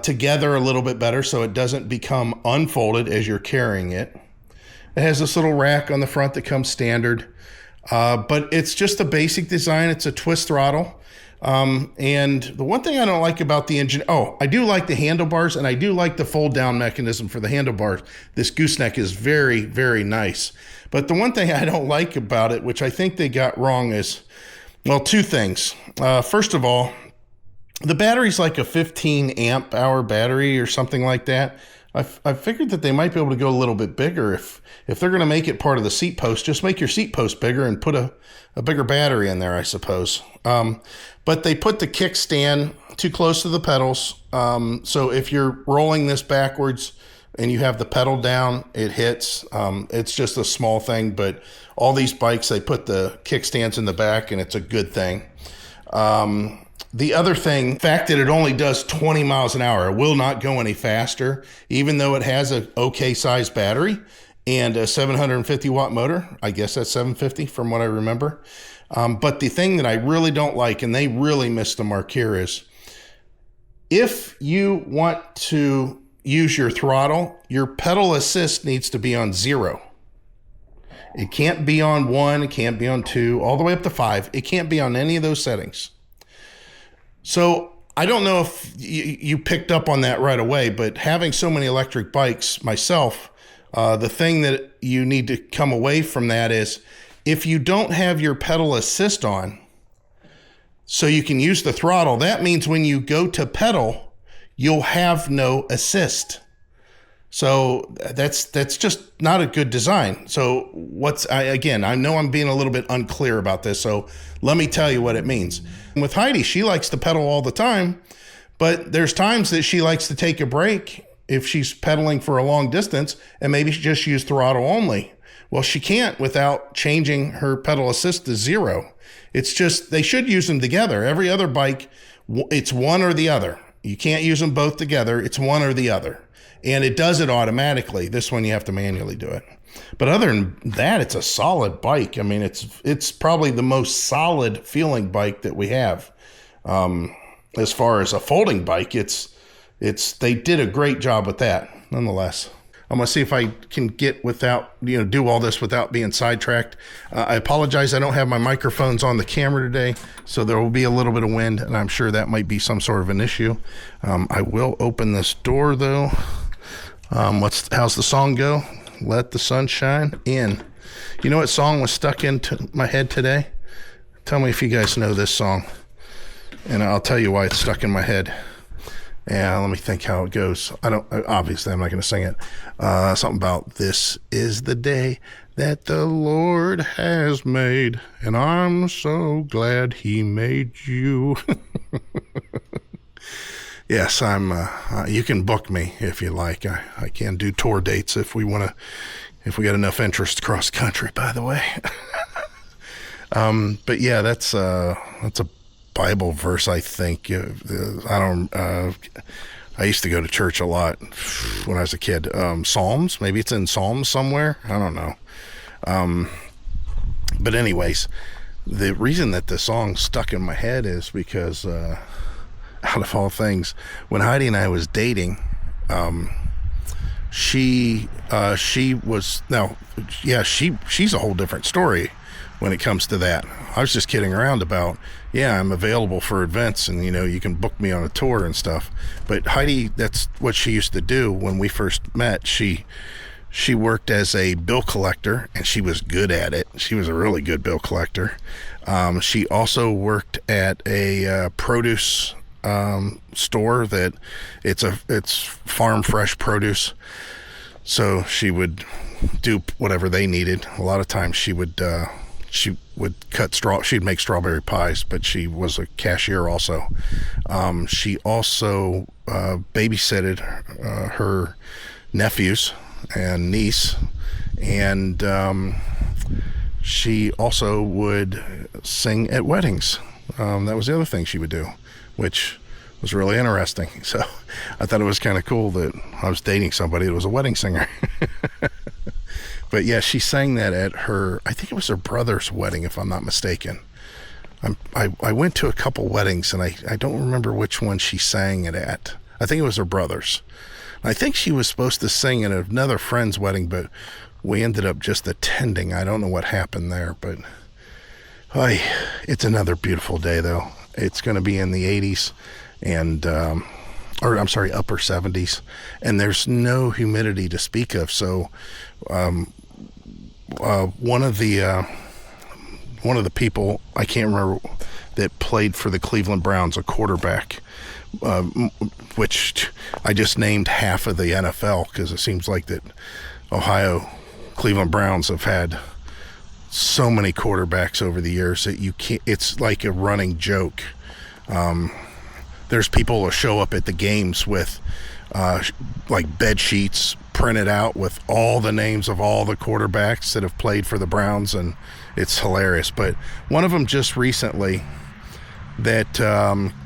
S1: together a little bit better so it doesn't become unfolded as you're carrying it. It has this little rack on the front that comes standard, but it's just a basic design. It's a twist throttle. And the one thing I don't like about the engine, I do like the handlebars, and I do like the fold down mechanism for the handlebars. This gooseneck is very, very nice. But the one thing I don't like about it, which I think they got wrong, is, well, two things. First of all, the battery's like a 15 amp hour battery or something like that. I figured that they might be able to go a little bit bigger. If they're going to make it part of the seat post, just make your seat post bigger and put a bigger battery in there, I suppose. But they put the kickstand too close to the pedals. So if you're rolling this backwards and you have the pedal down, it hits. It's just a small thing, but all these bikes, they put the kickstands in the back, and it's a good thing. The other thing, the fact that it only does 20 miles an hour, it will not go any faster, even though it has an okay sized battery and a 750 watt motor. I guess that's 750 from what I remember. But the thing that I really don't like, and they really missed the mark here, is if you want to use your throttle, your pedal assist needs to be on 0. It can't be on 1, it can't be on 2, all the way up to 5. It can't be on any of those settings. So I don't know if you picked up on that right away, but having so many electric bikes myself, the thing that you need to come away from that is if you don't have your pedal assist on so you can use the throttle, that means when you go to pedal, you'll have no assist. So that's just not a good design. So I know I'm being a little bit unclear about this, so let me tell you what it means. With Heidi, she likes to pedal all the time, but there's times that she likes to take a break if she's pedaling for a long distance and maybe just use throttle only. Well, she can't without changing her pedal assist to 0. It's just, they should use them together. Every other bike, it's one or the other. You can't use them both together. It's one or the other. And it does it automatically. This one, you have to manually do it. But other than that, it's a solid bike. I mean, it's probably the most solid feeling bike that we have. As far as a folding bike, they did a great job with that, nonetheless. I'm going to see if I can do all this without being sidetracked. I apologize. I don't have my microphones on the camera today, so there will be a little bit of wind, and I'm sure that might be some sort of an issue. I will open this door, though. How's the song go? Let the sun shine in. You know what song was stuck into my head today? Tell me if you guys know this song, and I'll tell you why it's stuck in my head. Yeah, let me think how it goes. Obviously I'm not going to sing it. Something about this is the day that the Lord has made, and I'm so glad he made you. Yes, I'm. You can book me if you like. I can do tour dates if we want to. If we got enough interest across the country, by the way. But yeah, that's a Bible verse, I think. I don't. I used to go to church a lot when I was a kid. Psalms, maybe it's in Psalms somewhere. I don't know. But anyways, the reason that the song stuck in my head is because, out of all things, when Heidi and I was dating, she's a whole different story when it comes to that. I was just kidding around about, I'm available for events and, you can book me on a tour and stuff. But Heidi, that's what she used to do when we first met. She worked as a bill collector, and she was good at it. She was a really good bill collector. She also worked at a produce store that it's farm fresh produce. So she would do whatever they needed. A lot of times she would cut straw. She'd make strawberry pies, but she was a cashier also. She also babysitted her nephews and niece, and she also would sing at weddings. That was the other thing she would do, which was really interesting. So I thought it was kind of cool that I was dating somebody that was a wedding singer. But yeah, she sang that at I think it was her brother's wedding, if I'm not mistaken. I went to a couple weddings, and I don't remember which one she sang it at. I think it was her brother's. I think she was supposed to sing at another friend's wedding, but we ended up just attending. I don't know what happened there, but it's another beautiful day, though. It's going to be in the 80s, and upper 70s, and there's no humidity to speak of. So one of the people, I can't remember, that played for the Cleveland Browns, a quarterback, which I just named half of the NFL, because it seems like that Cleveland Browns have had so many quarterbacks over the years that you can't. It's like a running joke. There's people who show up at the games with like bed sheets printed out with all the names of all the quarterbacks that have played for the Browns, and it's hilarious. But one of them just recently that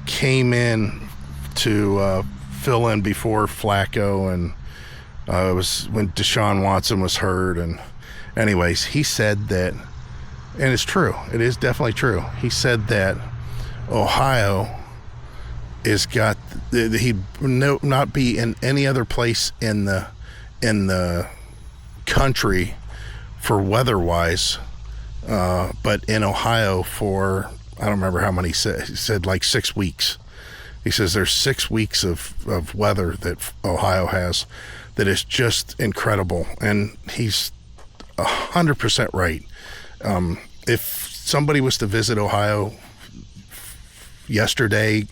S1: came in to fill in before Flacco, and it was when Deshaun Watson was hurt. And anyways, he said that, and it's true, it is definitely true, he said that Ohio is he'd not be in any other place in the country for weather-wise, but in Ohio for, I don't remember how many, he said like 6 weeks. He says there's 6 weeks of weather that Ohio has that is just incredible, and he's 100% right. If somebody was to visit Ohio yesterday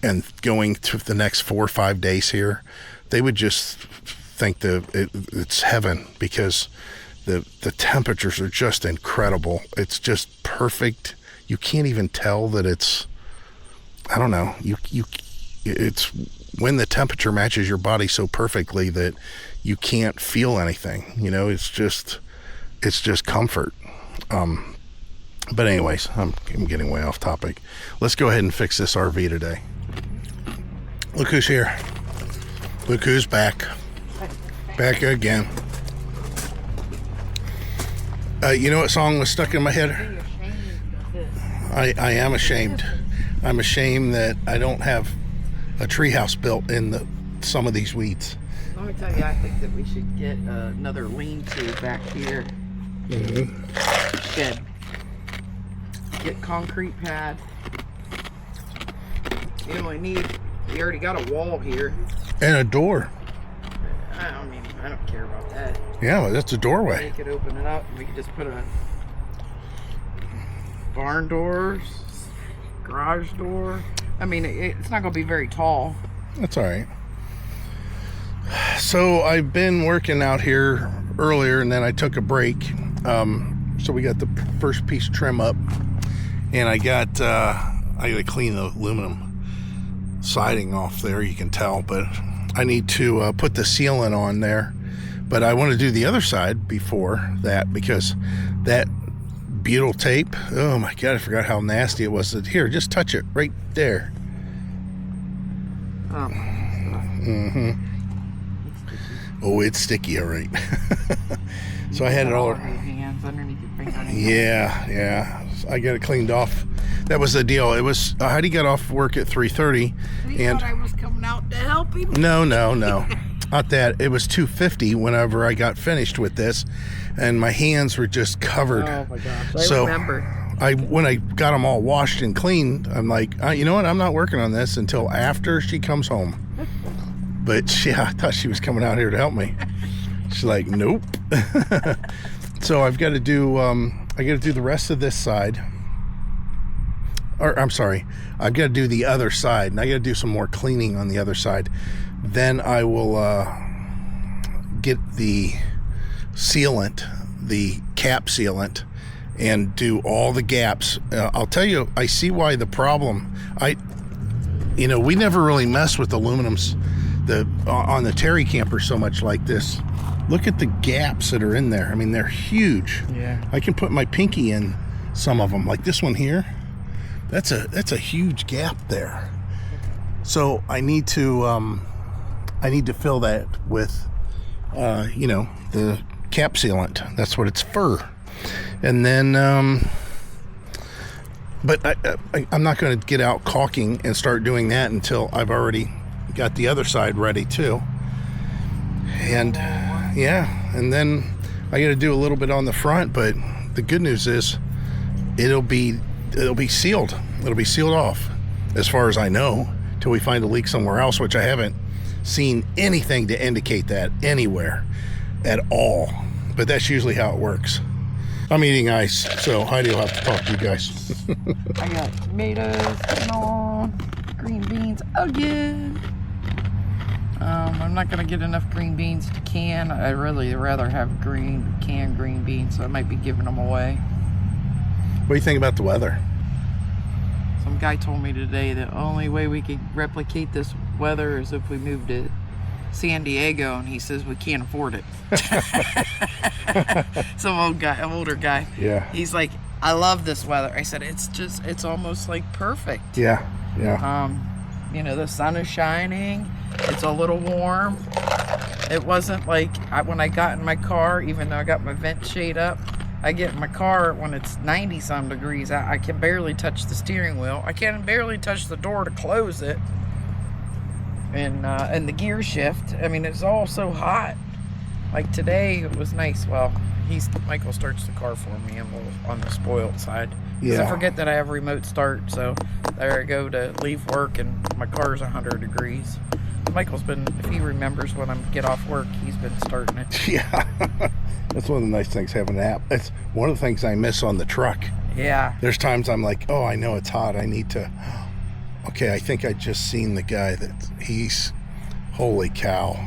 S1: and going to the next 4 or 5 days here, they would just think that it's heaven, because the temperatures are just incredible. It's just perfect. You can't even tell that it's, I don't know, it's when the temperature matches your body so perfectly that you can't feel anything. It's just comfort. But anyways, I'm getting way off topic. Let's go ahead and fix this RV today. Look who's here. Look who's back. Back again. You know what song was stuck in my head? I am ashamed. I'm ashamed that I don't have a treehouse built in some of these weeds.
S4: Let me tell you, I think that we should get another lean-to back here. Shed. Get concrete pad. We already got a wall here.
S1: And a door.
S4: I don't care about that.
S1: Yeah, well, that's a doorway.
S4: We could open it up and we could just put a barn doors, garage door. It's not going to be very tall.
S1: That's all right. So I've been working out here earlier, and then I took a break. So we got the first piece trim up, and I got to clean the aluminum. siding off there, you can tell, but I need to put the sealant on there. But I want to do the other side before that, because that butyl tape, oh my god, I forgot how nasty it was. Here, just touch it right there.
S4: Oh.
S1: Oh, it's sticky, all right. So I had it all.
S4: Your hands underneath your fingernails.
S1: Yeah. I got it cleaned off. That was the deal. It was Heidi got off work at 3:30, and
S4: thought I was coming out to help him.
S1: no, not that. It was 2:50 whenever I got finished with this, and my hands were just covered.
S4: Oh my gosh! I
S1: So,
S4: remember.
S1: When I got them all washed and cleaned, I'm like, you know what? I'm not working on this until after she comes home. But I thought she was coming out here to help me. She's like, nope. So I've got to do. I got to do the rest of this side. Or I'm sorry, I've got to do the other side, and I got to do some more cleaning on the other side. Then I will get the sealant, the cap sealant, and do all the gaps. I'll tell you, I see why the problem. We never really mess with aluminums on the Terry camper so much like this. Look at the gaps that are in there. I mean, they're huge.
S4: Yeah.
S1: I can put my pinky in some of them, like this one here. That's a huge gap there. So I need to fill that with the cap sealant. That's what it's for. And then but I'm not going to get out caulking and start doing that until I've already got the other side ready too. And and then I got to do a little bit on the front, but the good news is it'll be sealed. It'll be sealed off, as far as I know, till we find a leak somewhere else, which I haven't seen anything to indicate that anywhere at all. But that's usually how it works. I'm eating ice, so Heidi will have to talk to you guys.
S4: I got tomatoes, canola, green beans again. I'm not gonna get enough green beans to can. I'd really rather have canned green beans, so I might be giving them away.
S1: What do you think about the weather?
S4: Some guy told me today the only way we could replicate this weather is if we moved to San Diego, and he says we can't afford it. Some older guy.
S1: Yeah.
S4: He's like, I love this weather. I said, it's almost like perfect.
S1: Yeah.
S4: The sun is shining. It's a little warm. It wasn't like when I got in my car, even though I got my vent shade up, I get in my car when it's 90-some degrees. I can barely touch the steering wheel. I can barely touch the door to close it. And the gear shift. I mean, it's all so hot. Like today, it was nice. Well, Michael starts the car for me. I'm a little on the spoiled side. Because I forget that I have remote start. So there I go to leave work, and my car's 100 degrees. Michael's been, if he remembers when I get off work, he's been starting it.
S1: Yeah. That's one of the nice things, having an app. That's one of the things I miss on the truck.
S4: Yeah.
S1: There's times I'm like, oh, I know it's hot. I need to. Okay, I think I just seen the guy holy cow.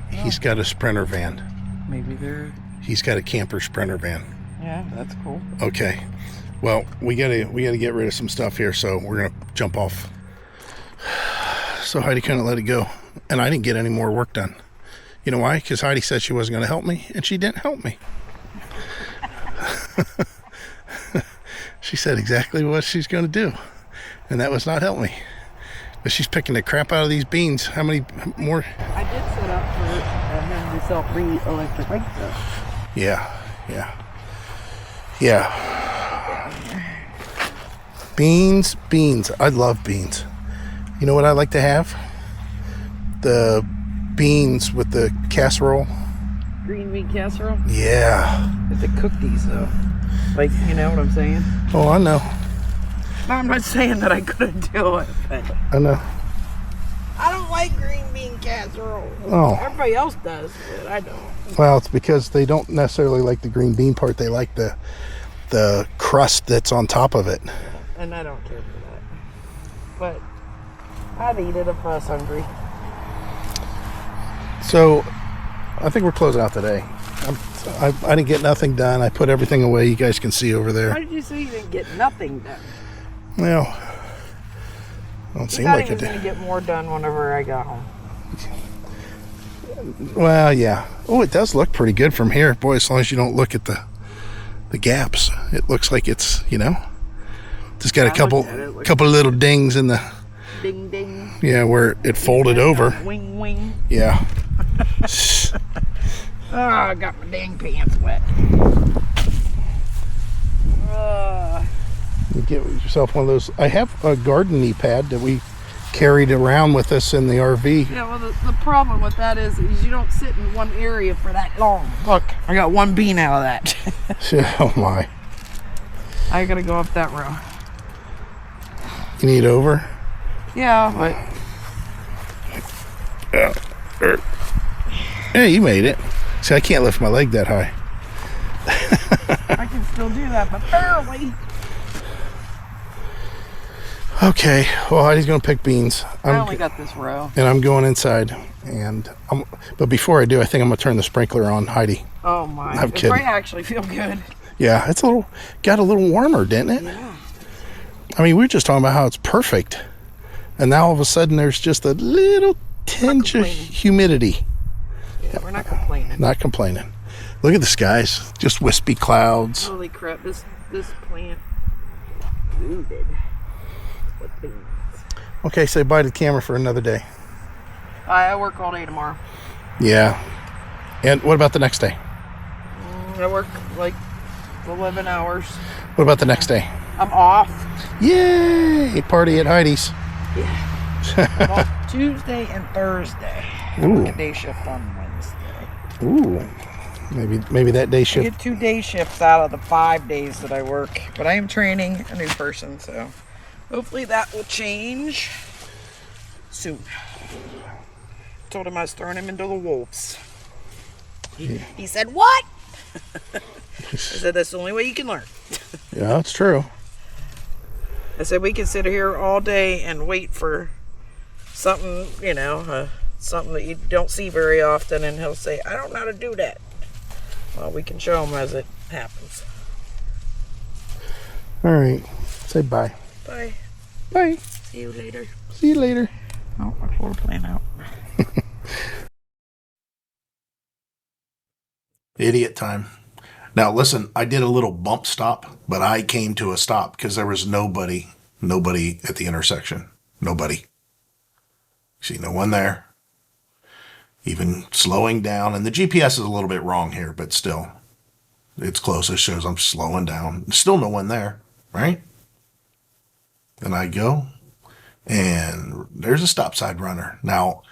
S1: He's got a Sprinter van.
S4: Maybe
S1: He's got a camper Sprinter van.
S4: Yeah, that's cool.
S1: Okay. Well, we gotta get rid of some stuff here, so we're gonna jump off. So Heidi kind of let it go, and I didn't get any more work done. You know why? Because Heidi said she wasn't going to help me, and she didn't help me. She said exactly what she's going to do, and that was not help me. But she's picking the crap out of these beans. How many more?
S4: I did set up for him to bring electric bike stuff.
S1: Yeah. Beans. I love beans. You know what I like to have? The beans with the casserole.
S4: Green bean casserole?
S1: Yeah.
S4: Have to cook these though. Like, you know what I'm saying?
S1: Oh, I know.
S4: No, I'm not saying that I couldn't do it, but
S1: I know.
S4: I don't like green bean casserole.
S1: Oh.
S4: Everybody else does, but I don't.
S1: Well, it's because they don't necessarily like the green bean part. They like the crust that's on top of it.
S4: And I don't care for that. But I'd eat it if I was hungry.
S1: So, I think we're closing out today. I didn't get nothing done. I put everything away. You guys can see over there.
S4: Why did you say you didn't get nothing done?
S1: Well, Don't
S4: He
S1: seem
S4: thought
S1: like
S4: he
S1: it
S4: was going
S1: did.
S4: to get more done whenever I got home.
S1: Well, yeah. Oh, it does look pretty good from here. Boy, as long as you don't look at the gaps, it looks like it's, just got a couple little dings in the,
S4: Ding, ding.
S1: yeah, where it folded over.
S4: Wing, wing.
S1: Yeah.
S4: Oh, I got my dang pants wet.
S1: You get yourself one of those. I have a garden knee pad that we carried around with us in the RV.
S4: Yeah, well, the problem with that is you don't sit in one area for that long. Look, I got one bean out of that.
S1: Oh my.
S4: I gotta go up that row.
S1: You need over?
S4: Yeah, but
S1: Hey, you made it. See, I can't lift my leg that high.
S4: I can still do that, but barely.
S1: Okay, well, Heidi's gonna pick beans.
S4: I only got this row.
S1: And I'm going inside. But before I do, I think I'm gonna turn the sprinkler on, Heidi.
S4: Oh my!
S1: I'm
S4: It
S1: kidding.
S4: might actually feel good.
S1: Yeah, it's got a little warmer, didn't it?
S4: Yeah.
S1: I mean, we were just talking about how it's perfect, and now all of a sudden there's just a little tinge of humidity.
S4: Yeah, we're not complaining.
S1: Not complaining. Look at the skies, just wispy clouds.
S4: Holy crap! This plant rooted. What beans?
S1: Okay, say bye to the camera for another day.
S4: I work all day tomorrow.
S1: Yeah. And what about the next day?
S4: I work like 11 hours.
S1: What about the next day?
S4: I'm off.
S1: Yay! Party at Heidi's.
S4: Yeah. I'm off Tuesday and Thursday. I work a day shift on Wednesday.
S1: Ooh. Maybe that day
S4: I
S1: shift.
S4: get 2 day shifts out of the 5 days that I work. But I am training a new person, so hopefully that will change soon. Told him I was throwing him into the wolves. He said, what? I said, that's the only way you can learn.
S1: Yeah, that's true.
S4: I said, we can sit here all day and wait for something, something that you don't see very often. And he'll say, I don't know how to do that. Well, we can show him as it happens.
S1: All right. Say bye.
S4: Bye.
S1: Bye.
S4: See you later.
S1: See you later.
S4: Oh, my floor plan out.
S1: Idiot time. Now listen, I did a little bump stop, but I came to a stop because there was nobody at the intersection. Nobody. See, no one there. Even slowing down, and the GPS is a little bit wrong here, but still, it's close. It shows I'm slowing down. Still no one there, right? And I go, and there's a stop sign runner. Now,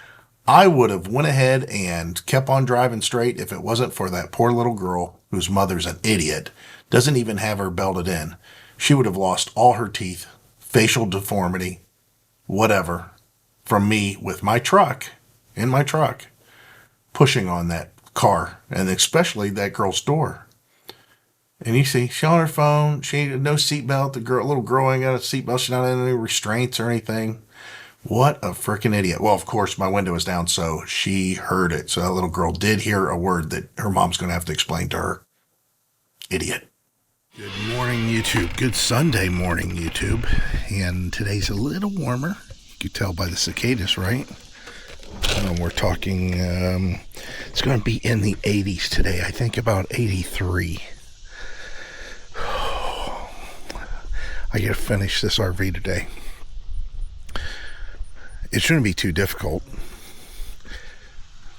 S1: I would have went ahead and kept on driving straight if it wasn't for that poor little girl whose mother's an idiot, doesn't even have her belted in. She would have lost all her teeth, facial deformity, whatever, from me with my truck, pushing on that car, and especially that girl's door. And you see, she's on her phone, she ain't no seatbelt, little girl ain't got a seatbelt, she's not in any restraints or anything. What a freaking idiot. Well, of course, my window was down, so she heard it. So that little girl did hear a word that her mom's going to have to explain to her. Idiot. Good morning, YouTube. Good Sunday morning, YouTube. And today's a little warmer. You can tell by the cicadas, right? We're talking, it's going to be in the 80s today. I think about 83. I got to finish this RV today. It shouldn't be too difficult.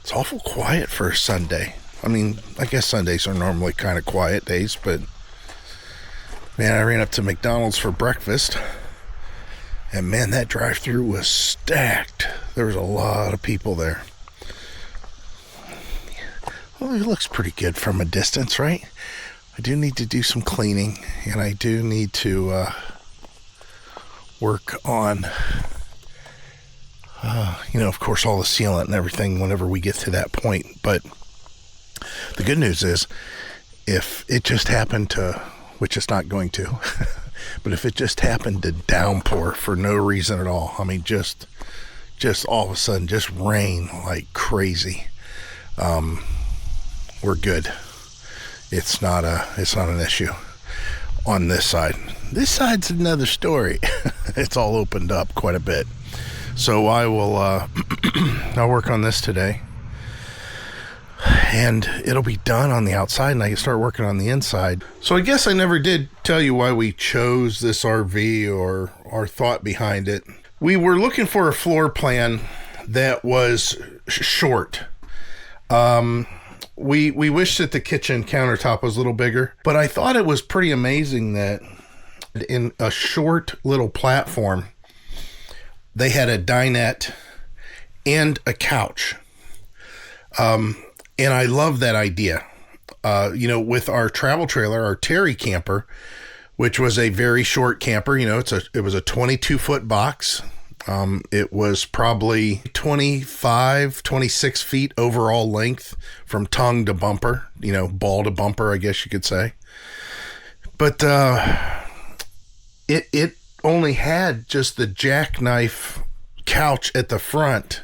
S1: It's awful quiet for a Sunday. I mean, I guess Sundays are normally kind of quiet days, but man, I ran up to McDonald's for breakfast, and man, that drive-thru was stacked. There was a lot of people there. Well, it looks pretty good from a distance, right? I do need to do some cleaning, and I do need to work on of course, all the sealant and everything whenever we get to that point. But the good news is, if it just happened to, which it's not going to, but if it just happened to downpour for no reason at all, I mean, just all of a sudden, just rain like crazy, we're good. It's not an issue. on this side. This side's another story. It's all opened up quite a bit. So I will, I'll work on this today. And it'll be done on the outside, and I can start working on the inside. So I guess I never did tell you why we chose this RV or our thought behind it. We were looking for a floor plan that was short. We wished that the kitchen countertop was a little bigger, but I thought it was pretty amazing that in a short little platform, they had a dinette and a couch. And I love that idea. With our travel trailer, our Terry camper, which was a very short camper, it was a 22-foot box. It was probably 26 feet overall length from tongue to bumper, ball to bumper, I guess you could say. But it only had just the jackknife couch at the front,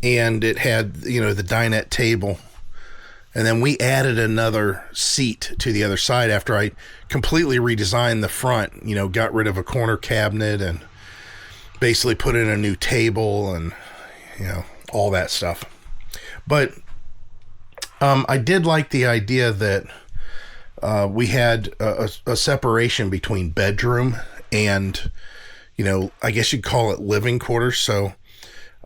S1: and it had, the dinette table. And then we added another seat to the other side after I completely redesigned the front, got rid of a corner cabinet and basically put in a new table and, all that stuff. But I did like the idea that we had a separation between bedroom and, I guess you'd call it living quarters. So,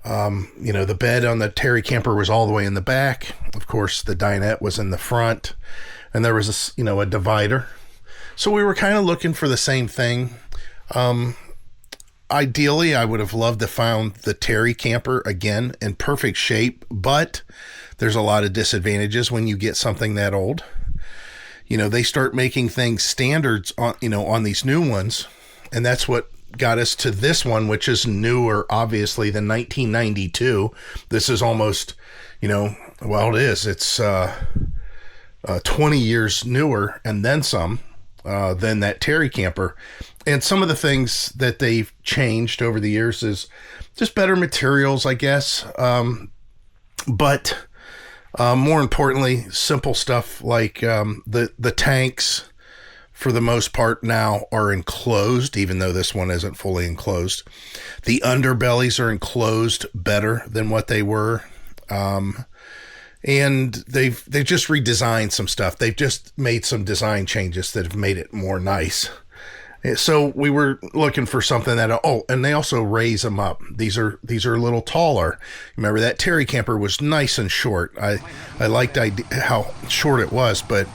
S1: the bed on the Terry camper was all the way in the back. Of course, the dinette was in the front, and there was a divider. So we were kind of looking for the same thing. Ideally, I would have loved to found the Terry camper again in perfect shape, but there's a lot of disadvantages when you get something that old. They start making things standards on these new ones, and that's what got us to this one, which is newer, obviously, than 1992. This is almost, it is. It's 20 years newer and then some than that Terry camper. And some of the things that they've changed over the years is just better materials, I guess. But more importantly, simple stuff like the tanks, for the most part now, are enclosed, even though this one isn't fully enclosed. The underbellies are enclosed better than what they were. And they've just redesigned some stuff. They've just made some design changes that have made it more nice. So we were looking for something that, and they also raise them up. These are a little taller. Remember that Terry camper was nice and short. I liked how short it was, but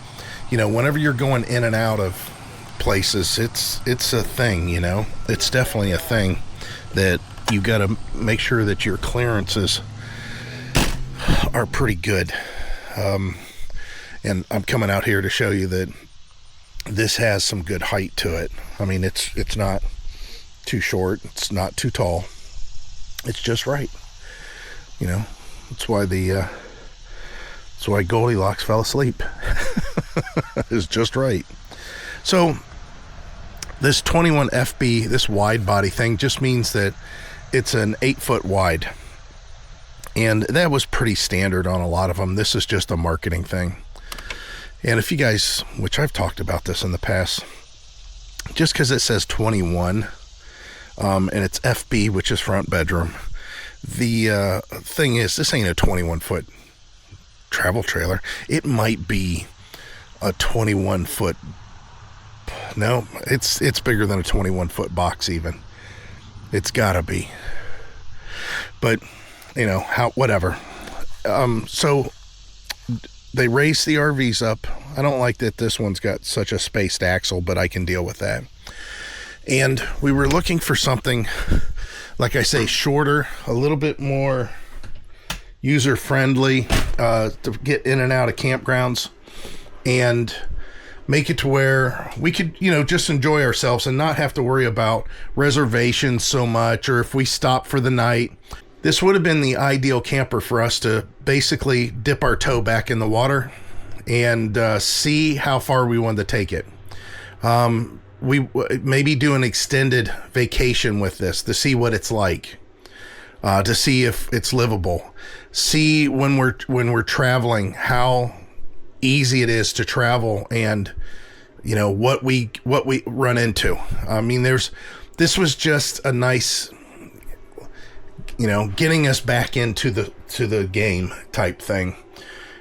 S1: whenever you're going in and out of places, it's a thing, it's definitely a thing that you got to make sure that your clearances are pretty good. And I'm coming out here to show you that this has some good height to it. I mean, it's not too short. It's not too tall. It's just right. That's why that's why Goldilocks fell asleep. It's just right. So this 21 FB, this wide body thing, just means that it's an 8-foot wide. And that was pretty standard on a lot of them. This is just a marketing thing. And if you guys, which I've talked about this in the past, just because it says 21 and it's FB, which is front bedroom, the thing is, this ain't a 21-foot travel trailer. It might be a 21-foot. No, it's bigger than a 21-foot box even. It's gotta be. But whatever. So they raised the RVs up. I don't like that this one's got such a spaced axle, but I can deal with that. And we were looking for something, like I say, shorter, a little bit more user-friendly to get in and out of campgrounds and make it to where we could, just enjoy ourselves and not have to worry about reservations so much, or if we stop for the night. This would have been the ideal camper for us to basically dip our toe back in the water and see how far we wanted to take it. We maybe do an extended vacation with this to see what it's like, to see if it's livable. See when we're traveling how easy it is to travel and you know, what we run into. I mean, this was just a nice, you know, getting us back into the game type thing.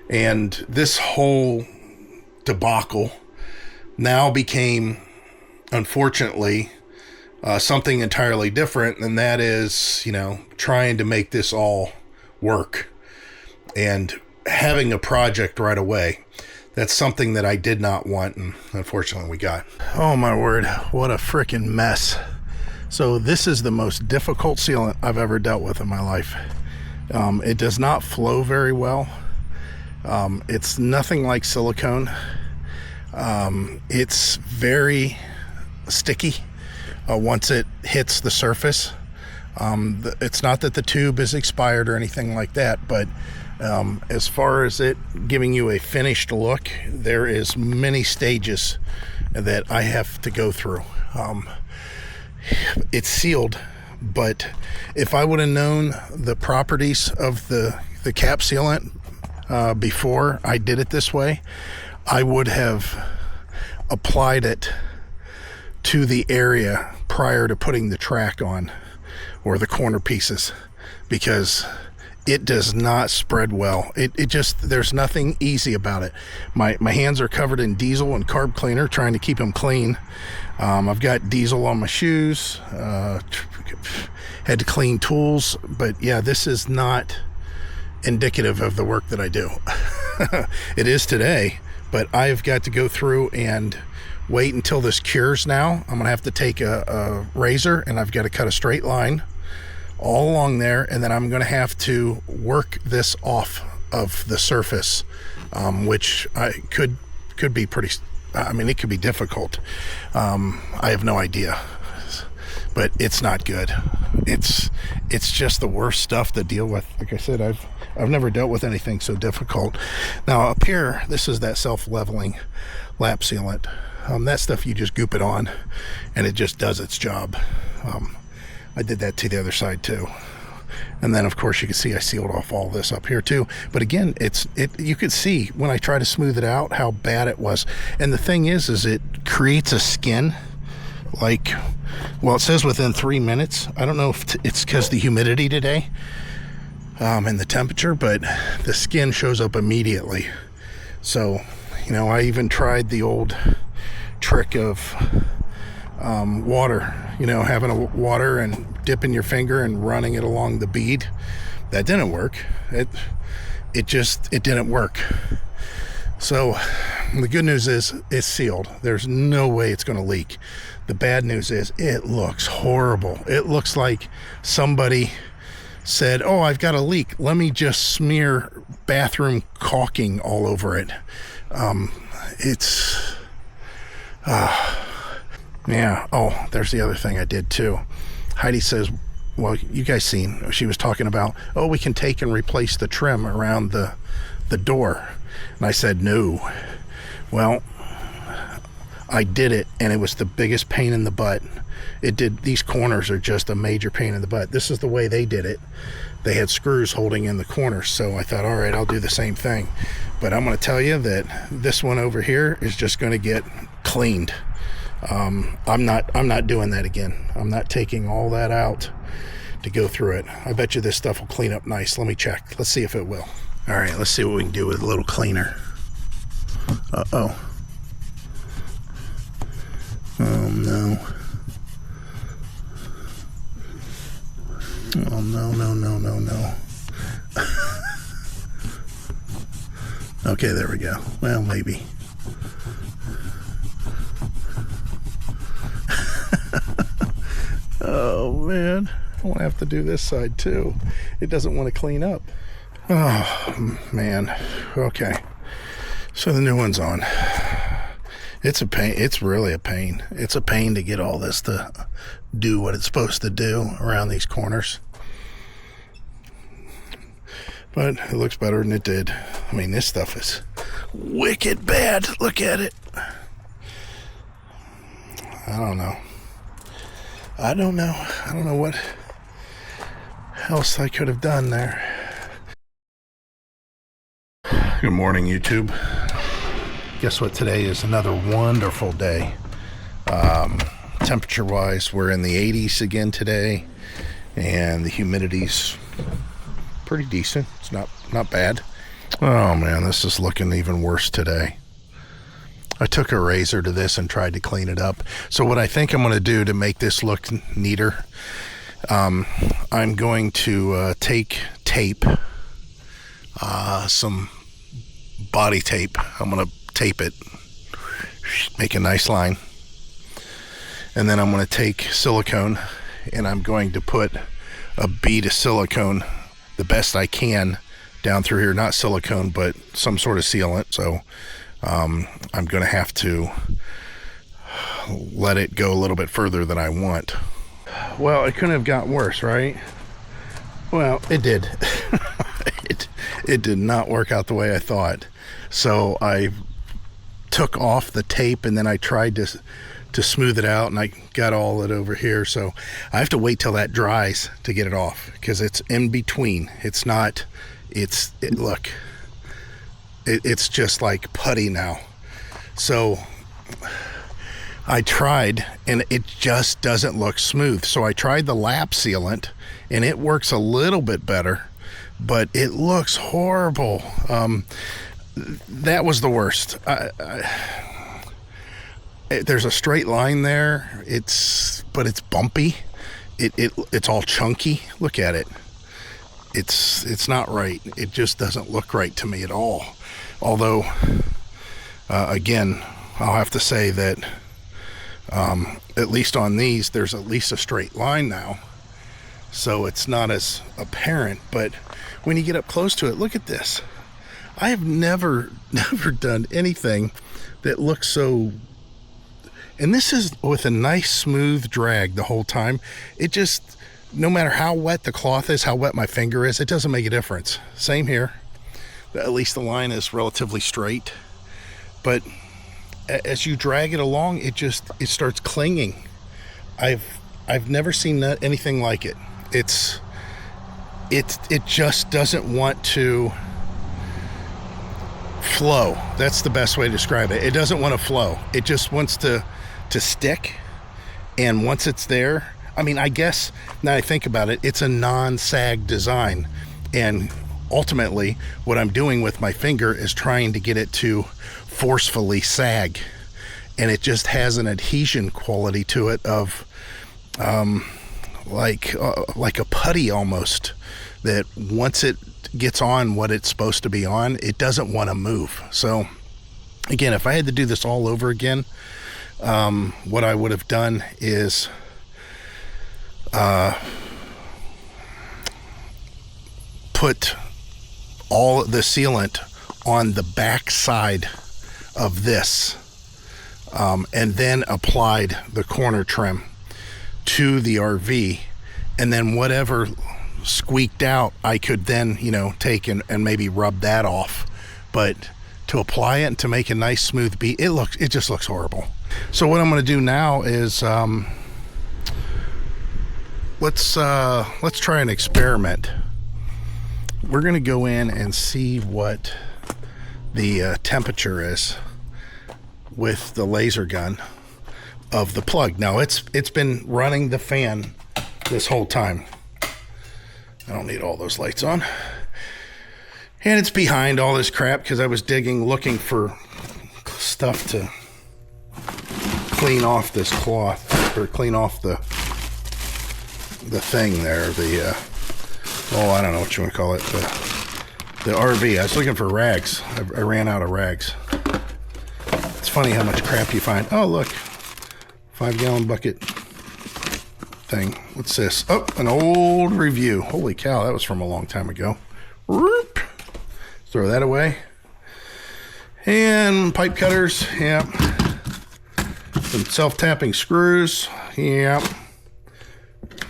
S1: And this whole debacle now became, unfortunately, something entirely different, and that is, you know, trying to make this all work and having a project right away. That's something that I did not want, and unfortunately we got. Oh my word, what a freaking mess. So this is the most difficult sealant I've ever dealt with in my life. It does not flow very well. It's nothing like silicone. It's very sticky once it hits the surface. It's not that the tube is expired or anything like that, but as far as it giving you a finished look, there is many stages that I have to go through. It's sealed, but if I would have known the properties of the cap sealant before I did it this way, I would have applied it to the area prior to putting the track on or the corner pieces, because it does not spread well. It just, there's nothing easy about it. My hands are covered in diesel and carb cleaner, trying to keep them clean. I've got diesel on my shoes, had to clean tools, but yeah, this is not indicative of the work that I do. It is today, but I've got to go through and wait until this cures now. I'm gonna have to take a razor, and I've got to cut a straight line all along there, and then I'm gonna have to work this off of the surface, which I could be pretty, I mean, it could be difficult. I have no idea, but it's not good. It's just the worst stuff to deal with. Like I said, I've never dealt with anything so difficult. Now up here, this is that self-leveling lap sealant. That stuff, you just goop it on and it just does its job. I did that to the other side too. And then of course you can see I sealed off all this up here too. But again, you could see when I try to smooth it out how bad it was. And the thing is it creates a skin, like, well, it says within 3 minutes. I don't know if it's because the humidity today and the temperature, but the skin shows up immediately. So, you know, I even tried the old trick of water, you know, having a water and dipping your finger and running it along the bead. That didn't work. It didn't work. So the good news is it's sealed. There's no way it's going to leak. The bad news is it looks horrible. It looks like somebody said, oh, I've got a leak, let me just smear bathroom caulking all over it. Yeah. Oh, there's the other thing I did too. Heidi says, well, you guys seen, she was talking about, oh, we can take and replace the trim around the door. And I said, no. Well, I did it, and it was the biggest pain in the butt. These corners are just a major pain in the butt. This is the way they did it. They had screws holding in the corners, so I thought, all right, I'll do the same thing. But I'm going to tell you that this one over here is just going to get cleaned. I'm not doing that again. I'm not taking all that out to go through it. I bet you this stuff will clean up nice. Let me check. Let's see if it will. All right, let's see what we can do with a little cleaner. Uh-oh. Oh, no. Oh, no. Okay, there we go. Well, maybe. Oh, man. I want to have to do this side, too. It doesn't want to clean up. Oh, man. Okay. So the new one's on. It's a pain. It's really a pain. It's a pain to get all this to do what it's supposed to do around these corners. But it looks better than it did. I mean, this stuff is wicked bad. Look at it. I don't know what else I could have done there. Good morning, YouTube. Guess what? Today is another wonderful day. Temperature wise, we're in the 80s again today, and the humidity's pretty decent. It's not bad. Oh man, this is looking even worse today. I took a razor to this and tried to clean it up. So what I think I'm going to do to make this look neater, I'm going to take tape, some body tape. I'm going to tape it, make a nice line, and then I'm going to take silicone and I'm going to put a bead of silicone the best I can down through here. Not silicone, but some sort of sealant. So I'm going to have to let it go a little bit further than I want. Well, it couldn't have got worse, right? Well, it did. It did not work out the way I thought. So I took off the tape and then I tried to smooth it out, and I got all it over here. So I have to wait till that dries to get it off, because it's in between. It's not, look, it's just like putty now. So I tried and it just doesn't look smooth. So I tried the lap sealant and it works a little bit better, but it looks horrible. That was the worst. There's a straight line there. But it's bumpy. It's all chunky. Look at it. It's not right. It just doesn't look right to me at all. Although, again, I'll have to say that at least on these, there's at least a straight line now. So it's not as apparent. But when you get up close to it, look at this. I have never done anything that looks so... And this is with a nice smooth drag the whole time. It just, no matter how wet the cloth is, how wet my finger is, it doesn't make a difference. Same here. At least the line is relatively straight. But as you drag it along, it starts clinging. I've never seen anything like it. It just doesn't want to flow. That's the best way to describe it. It doesn't want to flow. It just wants to stick. And once it's there, I mean, I guess now I think about it, it's a non-sag design. And ultimately, what I'm doing with my finger is trying to get it to forcefully sag. And it just has an adhesion quality to it of like a putty almost, that once it gets on what it's supposed to be on, it doesn't want to move. So again, if I had to do this all over again, what I would have done is put all the sealant on the back side of this, and then applied the corner trim to the RV, and then whatever squeaked out, I could then, take and maybe rub that off. But to apply it and to make a nice smooth bead, it just looks horrible. So what I'm going to do now is let's try an experiment. We're going to go in and see what the temperature is with the laser gun of the plug. Now it's been running the fan this whole time. I don't need all those lights on. And it's behind all this crap because I was digging, looking for stuff to clean off this cloth, or clean off the thing there, I don't know what you want to call it, the RV. I was looking for rags. I ran out of rags. It's funny how much crap you find. Oh, look, 5-gallon bucket thing. What's this? Oh, an old review. Holy cow, that was from a long time ago. Whoop. Throw that away. And pipe cutters. Yep. Some self-tapping screws. Yep.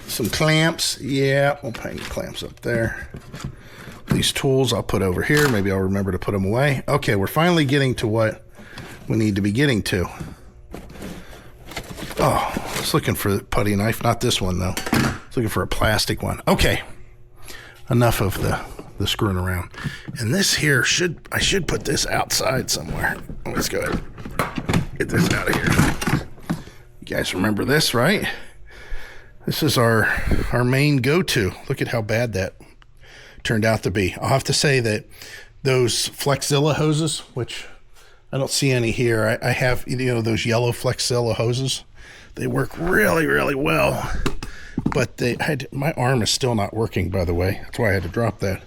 S1: Some clamps. Yep. We'll hang the clamps up there. These tools I'll put over here. Maybe I'll remember to put them away. Okay, we're finally getting to what we need to be getting to. Oh, I was looking for the putty knife. Not this one, though. I was looking for a plastic one. Okay. Enough of the the screwing around. And this here I should put this outside somewhere. Let's go ahead and get this out of here. You guys remember this, right? This is our main go-to. Look at how bad that turned out to be. I'll have to say that those Flexzilla hoses, which I don't see any here. I have, those yellow Flexzilla hoses. They work really, really well. But my arm is still not working, by the way. That's why I had to drop that.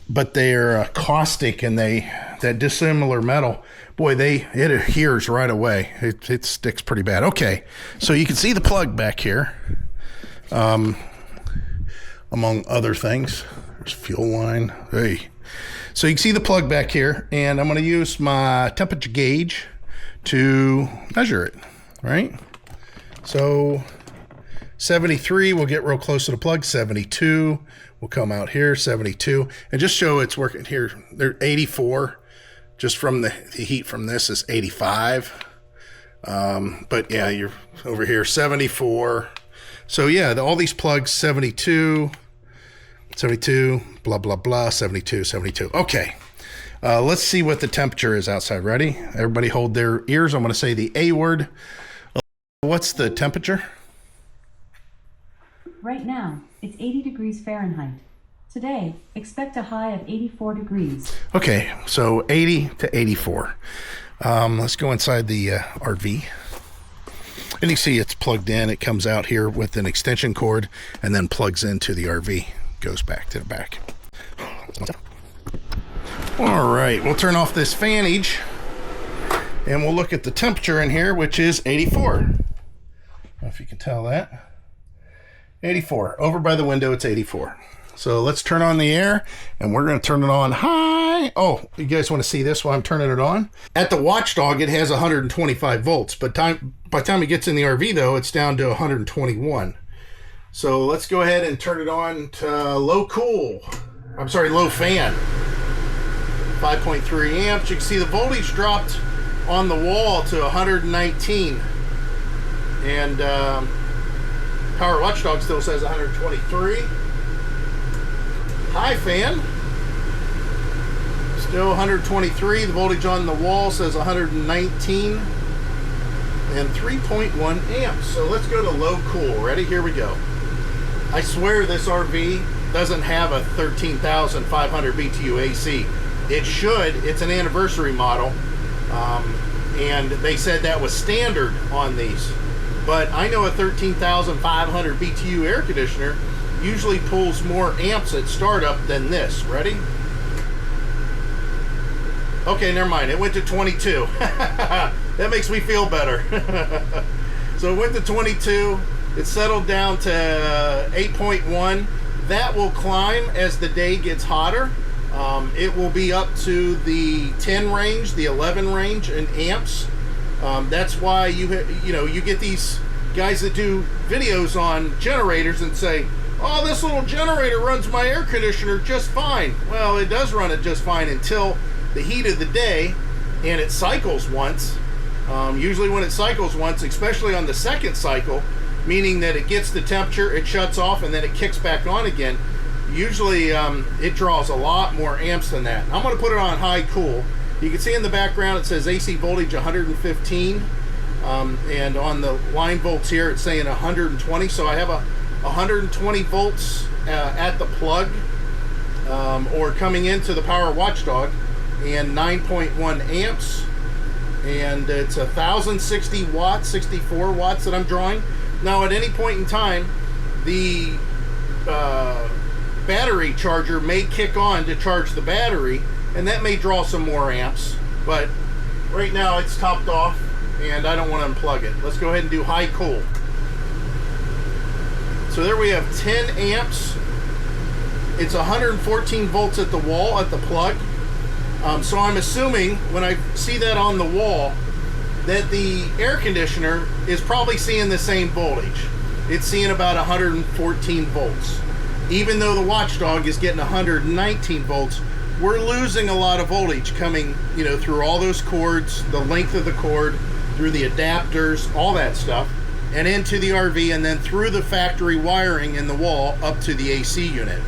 S1: But they're caustic, and that dissimilar metal, boy, it adheres right away. It sticks pretty bad. Okay, so you can see the plug back here, among other things. There's fuel line. Hey. So you can see the plug back here, and I'm going to use my temperature gauge to measure it, right? So 73 will get real close to the plug. 72 will come out here. 72, and just show it's working here. They're 84. Just from the heat from this is 85. But yeah, you're over here 74. So yeah, all these plugs 72, blah blah blah, 72. Okay, let's see what the temperature is outside. Ready? Everybody hold their ears. I'm going to say the A word. What's the temperature?
S5: Right now, it's 80 degrees Fahrenheit. Today, expect a high of 84 degrees.
S1: Okay, so 80 to 84. Let's go inside the RV. And you see it's plugged in. It comes out here with an extension cord and then plugs into the RV. Goes back to the back. All right, we'll turn off this fanage and we'll look at the temperature in here, which is 84. I don't know if you can tell that. 84. Over by the window, it's 84. So let's turn on the air, and we're going to turn it on high. Oh, you guys want to see this while I'm turning it on? At the Watchdog, it has 125 volts, but by the time it gets in the RV, though, it's down to 121. So let's go ahead and turn it on to low fan. 5.3 amps. You can see the voltage dropped on the wall to 119. And Power Watchdog still says 123. High fan, still 123. The voltage on the wall says 119 and 3.1 amps. So let's go to low cool. Ready? Here we go. I swear this RV doesn't have a 13,500 BTU AC. It should. It's an anniversary model, and they said that was standard on these. But I know a 13,500 BTU air conditioner usually pulls more amps at startup than this. Ready? Okay, never mind. It went to 22. That makes me feel better. So it went to 22. It settled down to 8.1. That will climb as the day gets hotter. It will be up to the 10 range, the 11 range in amps. That's why you get these guys that do videos on generators and say, oh, this little generator runs my air conditioner just fine. Well, it does run it just fine until the heat of the day, and it cycles once. Usually when it cycles once, especially on the second cycle, meaning that it gets the temperature, it shuts off, and then it kicks back on again. Usually it draws a lot more amps than that. I'm going to put it on high cool. You can see in the background it says AC voltage 115, and on the line volts here it's saying 120. So I have a 120 volts at the plug, or coming into the Power Watchdog, and 9.1 amps, and it's 1060 watts, 64 watts that I'm drawing. Now at any point in time, the battery charger may kick on to charge the battery, and that may draw some more amps, but right now it's topped off and I don't want to unplug it. Let's go ahead and do high cool. So there we have 10 amps. It's 114 volts at the wall, at the plug. So I'm assuming when I see that on the wall that the air conditioner is probably seeing the same voltage. It's seeing about 114 volts. Even though the Watchdog is getting 119 volts, we're losing a lot of voltage coming, through all those cords, the length of the cord, through the adapters, all that stuff, and into the RV, and then through the factory wiring in the wall up to the AC unit.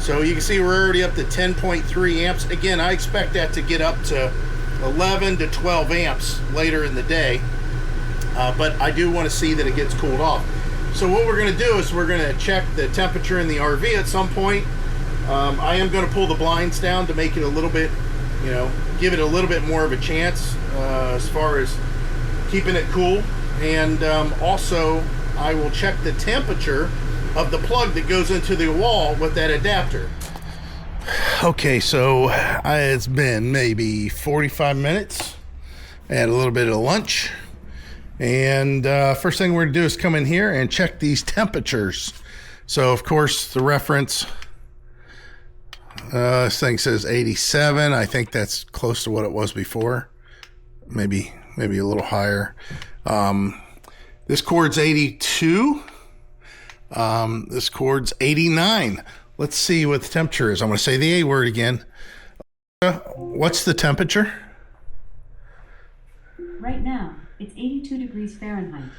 S1: So you can see we're already up to 10.3 amps. Again, I expect that to get up to 11 to 12 amps later in the day. But I do want to see that it gets cooled off. So what we're going to do is we're going to check the temperature in the RV at some point. I am going to pull the blinds down to make it a little bit, you know, give it a little bit more of a chance as far as keeping it cool. And also I will check the temperature of the plug that goes into the wall with that adapter. Okay, so it's been maybe 45 minutes. I had a little bit of lunch. And first thing we're gonna do is come in here and check these temperatures. So of course the reference, this thing says 87. I think that's close to what it was before. Maybe a little higher. This cord's 82. This cord's 89. Let's see what the temperature is. I'm gonna say the A word again. What's the temperature?
S5: Right now, it's 82 degrees Fahrenheit.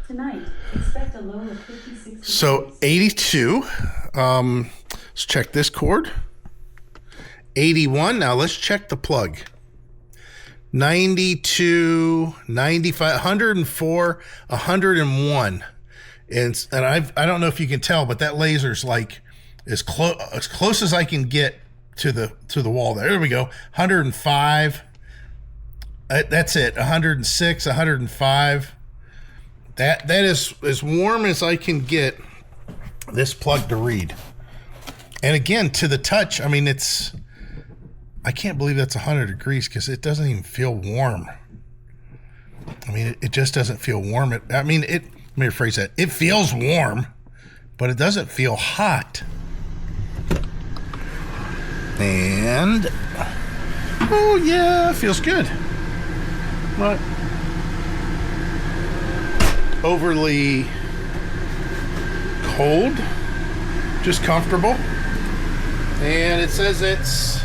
S5: Tonight, expect a low of 56 degrees.
S1: So 82. Let's check this cord. 81. Now let's check the plug. 92, 95, 104, 101. And I don't know if you can tell, but that laser's like as close as I can get to the wall there. There we go. 105. That's it. 106, 105. That is as warm as I can get this plug to read. And again, to the touch, I mean, I can't believe that's 100 degrees because it doesn't even feel warm. I mean, it just doesn't feel warm. Let me rephrase that. It feels warm, but it doesn't feel hot. And, oh yeah, feels good. Not overly cold, just comfortable. And it says it's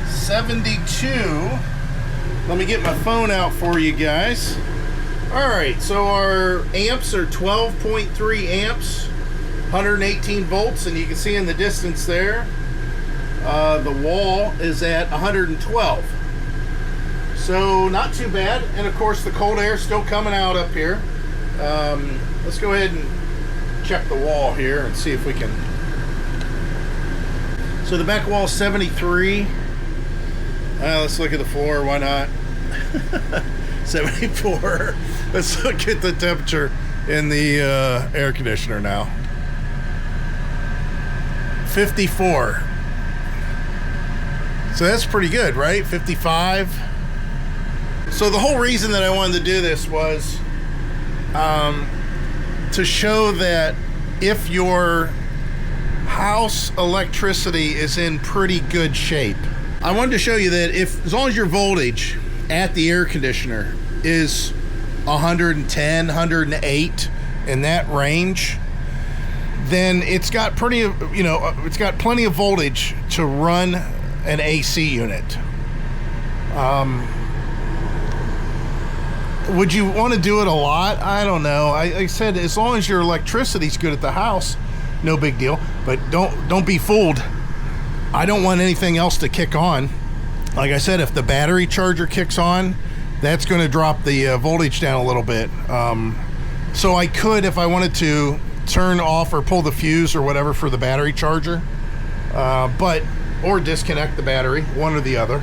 S1: 72. Let me get my phone out for you guys. All right, so our amps are 12.3 amps, 118 volts, and you can see in the distance there, the wall is at 112. So not too bad. And of course the cold air is still coming out up here. Let's go ahead and check the wall here and see if we can. So the back wall is 73. Let's look at the floor, why not? 74. Let's look at the temperature in the air conditioner now. 54. So that's pretty good, right? 55. So the whole reason that I wanted to do this was to show that if your house electricity is in pretty good shape. I wanted to show you that as long as your voltage at the air conditioner is 110, 108 in that range, then it's got plenty of voltage to run an AC unit. Would you want to do it a lot? I don't know. I said as long as your electricity's good at the house, no big deal. But don't be fooled. I don't want anything else to kick on. Like I said, if the battery charger kicks on, that's going to drop the voltage down a little bit. So I could, if I wanted to, turn off or pull the fuse or whatever for the battery charger, or disconnect the battery, one or the other.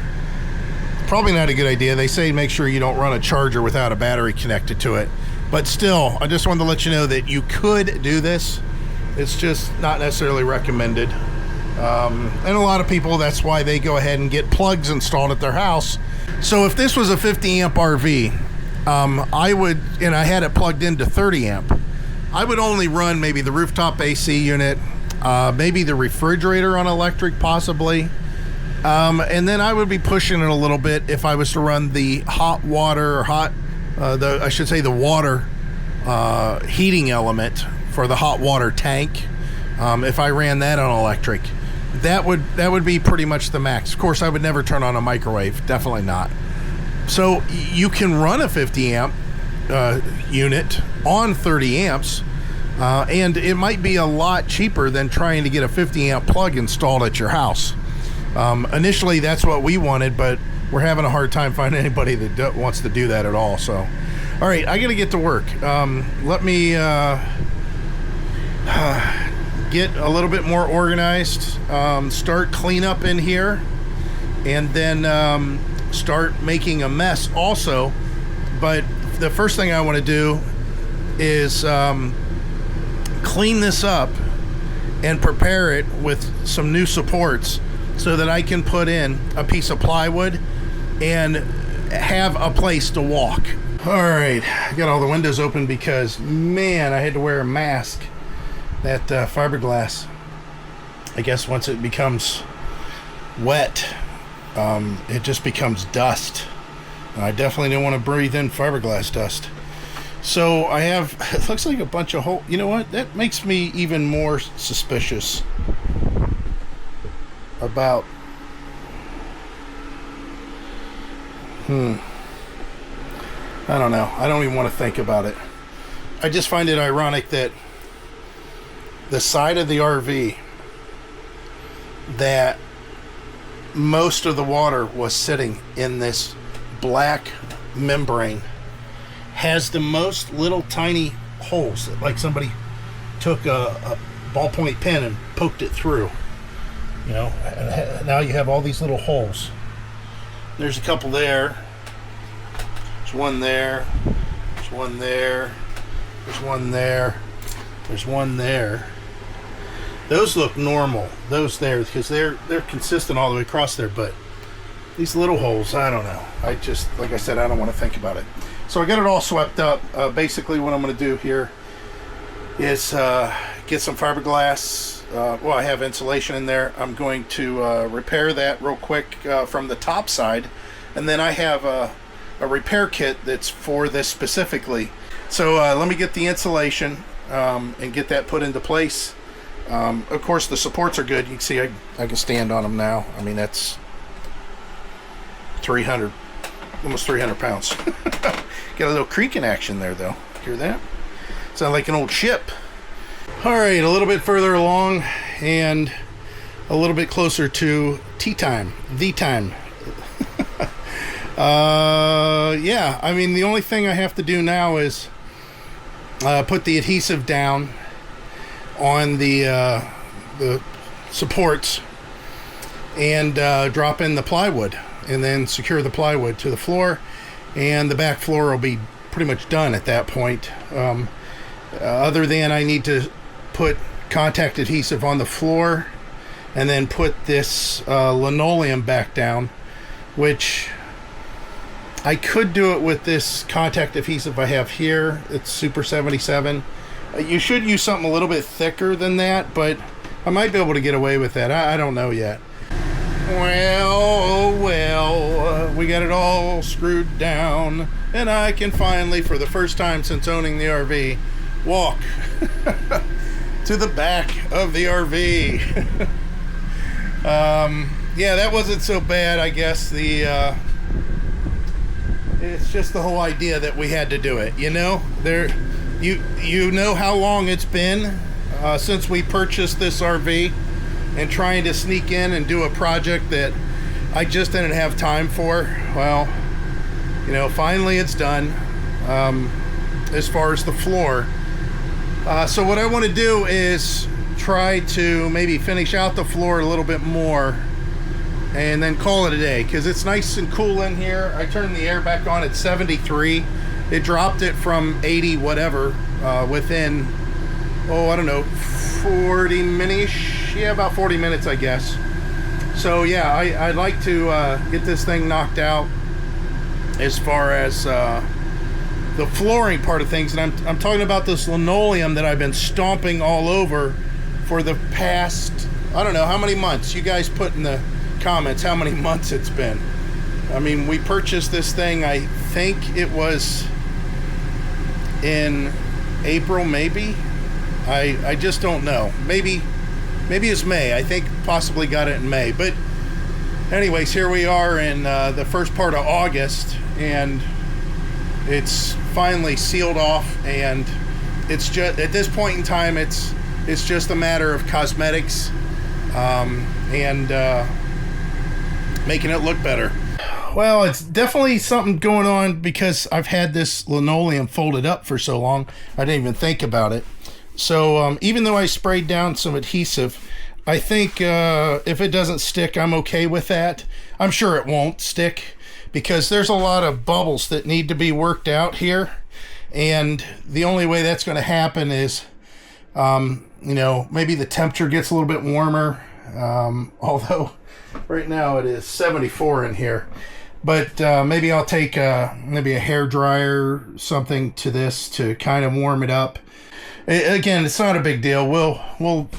S1: Probably not a good idea. They say make sure you don't run a charger without a battery connected to it. But still, I just wanted to let you know that you could do this. It's just not necessarily recommended. And a lot of people, that's why they go ahead and get plugs installed at their house. So if this was a 50 amp RV, I had it plugged into 30 amp, I would only run maybe the rooftop AC unit, maybe the refrigerator on electric possibly. And then I would be pushing it a little bit if I was to run the hot water or the water heating element for the hot water tank. If I ran that on electric, that would be pretty much the max. Of course, I would never turn on a microwave, definitely not. So you can run a 50 amp unit on 30 amps, And it might be a lot cheaper than trying to get a 50 amp plug installed at your house. Initially, that's what we wanted, but we're having a hard time finding anybody that wants to do that at all. So, all right, I got to get to work. Let me get a little bit more organized, start cleanup in here, and then start making a mess also. But the first thing I want to do is clean this up and prepare it with some new supports so that I can put in a piece of plywood and have a place to walk. All right, I got all the windows open because, man, I had to wear a mask. That fiberglass, I guess once it becomes wet, it just becomes dust. I definitely don't want to breathe in fiberglass dust. So I have, it looks like a bunch of holes. You know what? That makes me even more suspicious about, I don't know. I don't even want to think about it. I just find it ironic that the side of the RV that most of the water was sitting in this black membrane has the most little tiny holes, like somebody took a ballpoint pen and poked it through. You know, and now you have all these little holes. There's a couple there. There's one there. There's one there. There's one there. There's one there. Those look normal. Those there, because they're consistent all the way across there. But these little holes, I don't know. I just, like I said, I don't want to think about it. So I got it all swept up. Basically, what I'm going to do here is get some fiberglass. Well, I have insulation in there. I'm going to repair that real quick from the top side, and then I have a repair kit that's for this specifically. So let me get the insulation and get that put into place. Of course, the supports are good. You can see I can stand on them now. I mean, that's 300, almost 300 pounds. Got a little creaking action there, though. Hear that? Sound like an old ship. All right, a little bit further along and a little bit closer to tea time, the time. Yeah, I mean, the only thing I have to do now is put the adhesive down on the supports and drop in the plywood, and then secure the plywood to the floor, and the back floor will be pretty much done at that point. Other than I need to put contact adhesive on the floor and then put this linoleum back down, which I could do it with this contact adhesive I have here. It's Super 77. You should use something a little bit thicker than that, but I might be able to get away with that. I don't know yet. Well, we got it all screwed down, and I can finally, for the first time since owning the RV, walk to the back of the RV. Yeah, that wasn't so bad, I guess. It's just the whole idea that we had to do it, you know? You know how long it's been since we purchased this RV, and trying to sneak in and do a project that I just didn't have time for. Well, you know, finally it's done as far as the floor. So what I want to do is try to maybe finish out the floor a little bit more and then call it a day, because it's nice and cool in here. I turned the air back on at 73. It dropped it from 80 whatever within, oh, I don't know, 40 minutes. Yeah, about 40 minutes, I guess. So yeah, I'd like to get this thing knocked out as far as the flooring part of things. And I'm talking about this linoleum that I've been stomping all over for the past, I don't know how many months. You guys put in the comments how many months it's been. I mean, we purchased this thing, I think it was in April, maybe. I just don't know. Maybe it's May. I think possibly got it in May. But anyways, here we are in the first part of August, and it's finally sealed off, and it's just at this point in time, it's just a matter of cosmetics and making it look better. Well, it's definitely something going on because I've had this linoleum folded up for so long, I didn't even think about it. So even though I sprayed down some adhesive, I think if it doesn't stick, I'm okay with that. I'm sure it won't stick because there's a lot of bubbles that need to be worked out here. And the only way that's going to happen is, maybe the temperature gets a little bit warmer. Although right now it is 74 in here. But maybe I'll take maybe a hair dryer, something to this to kind of warm it up. Again, it's not a big deal. We'll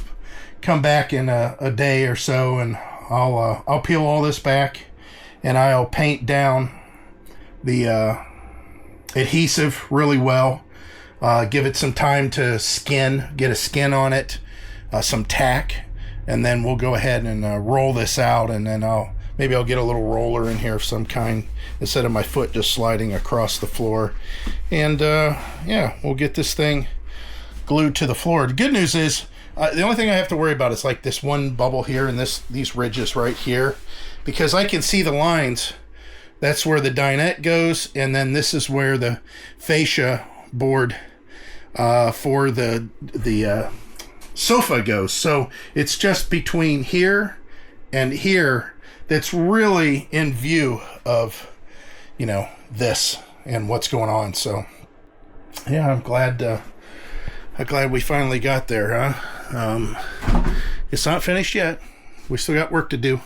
S1: come back in a day or so, and I'll peel all this back, and I'll paint down the adhesive really well. Give it some time to get a skin on it, some tack, and then we'll go ahead and roll this out, and then maybe I'll get a little roller in here of some kind instead of my foot just sliding across the floor. And yeah, we'll get this thing glued to the floor. The good news is the only thing I have to worry about is like this one bubble here and these ridges right here, because I can see the lines. That's where the dinette goes, and then this is where the fascia board for the sofa goes. So it's just between here and here that's really in view of, this and what's going on. So yeah, I'm glad we finally got there, huh? It's not finished yet. We still got work to do.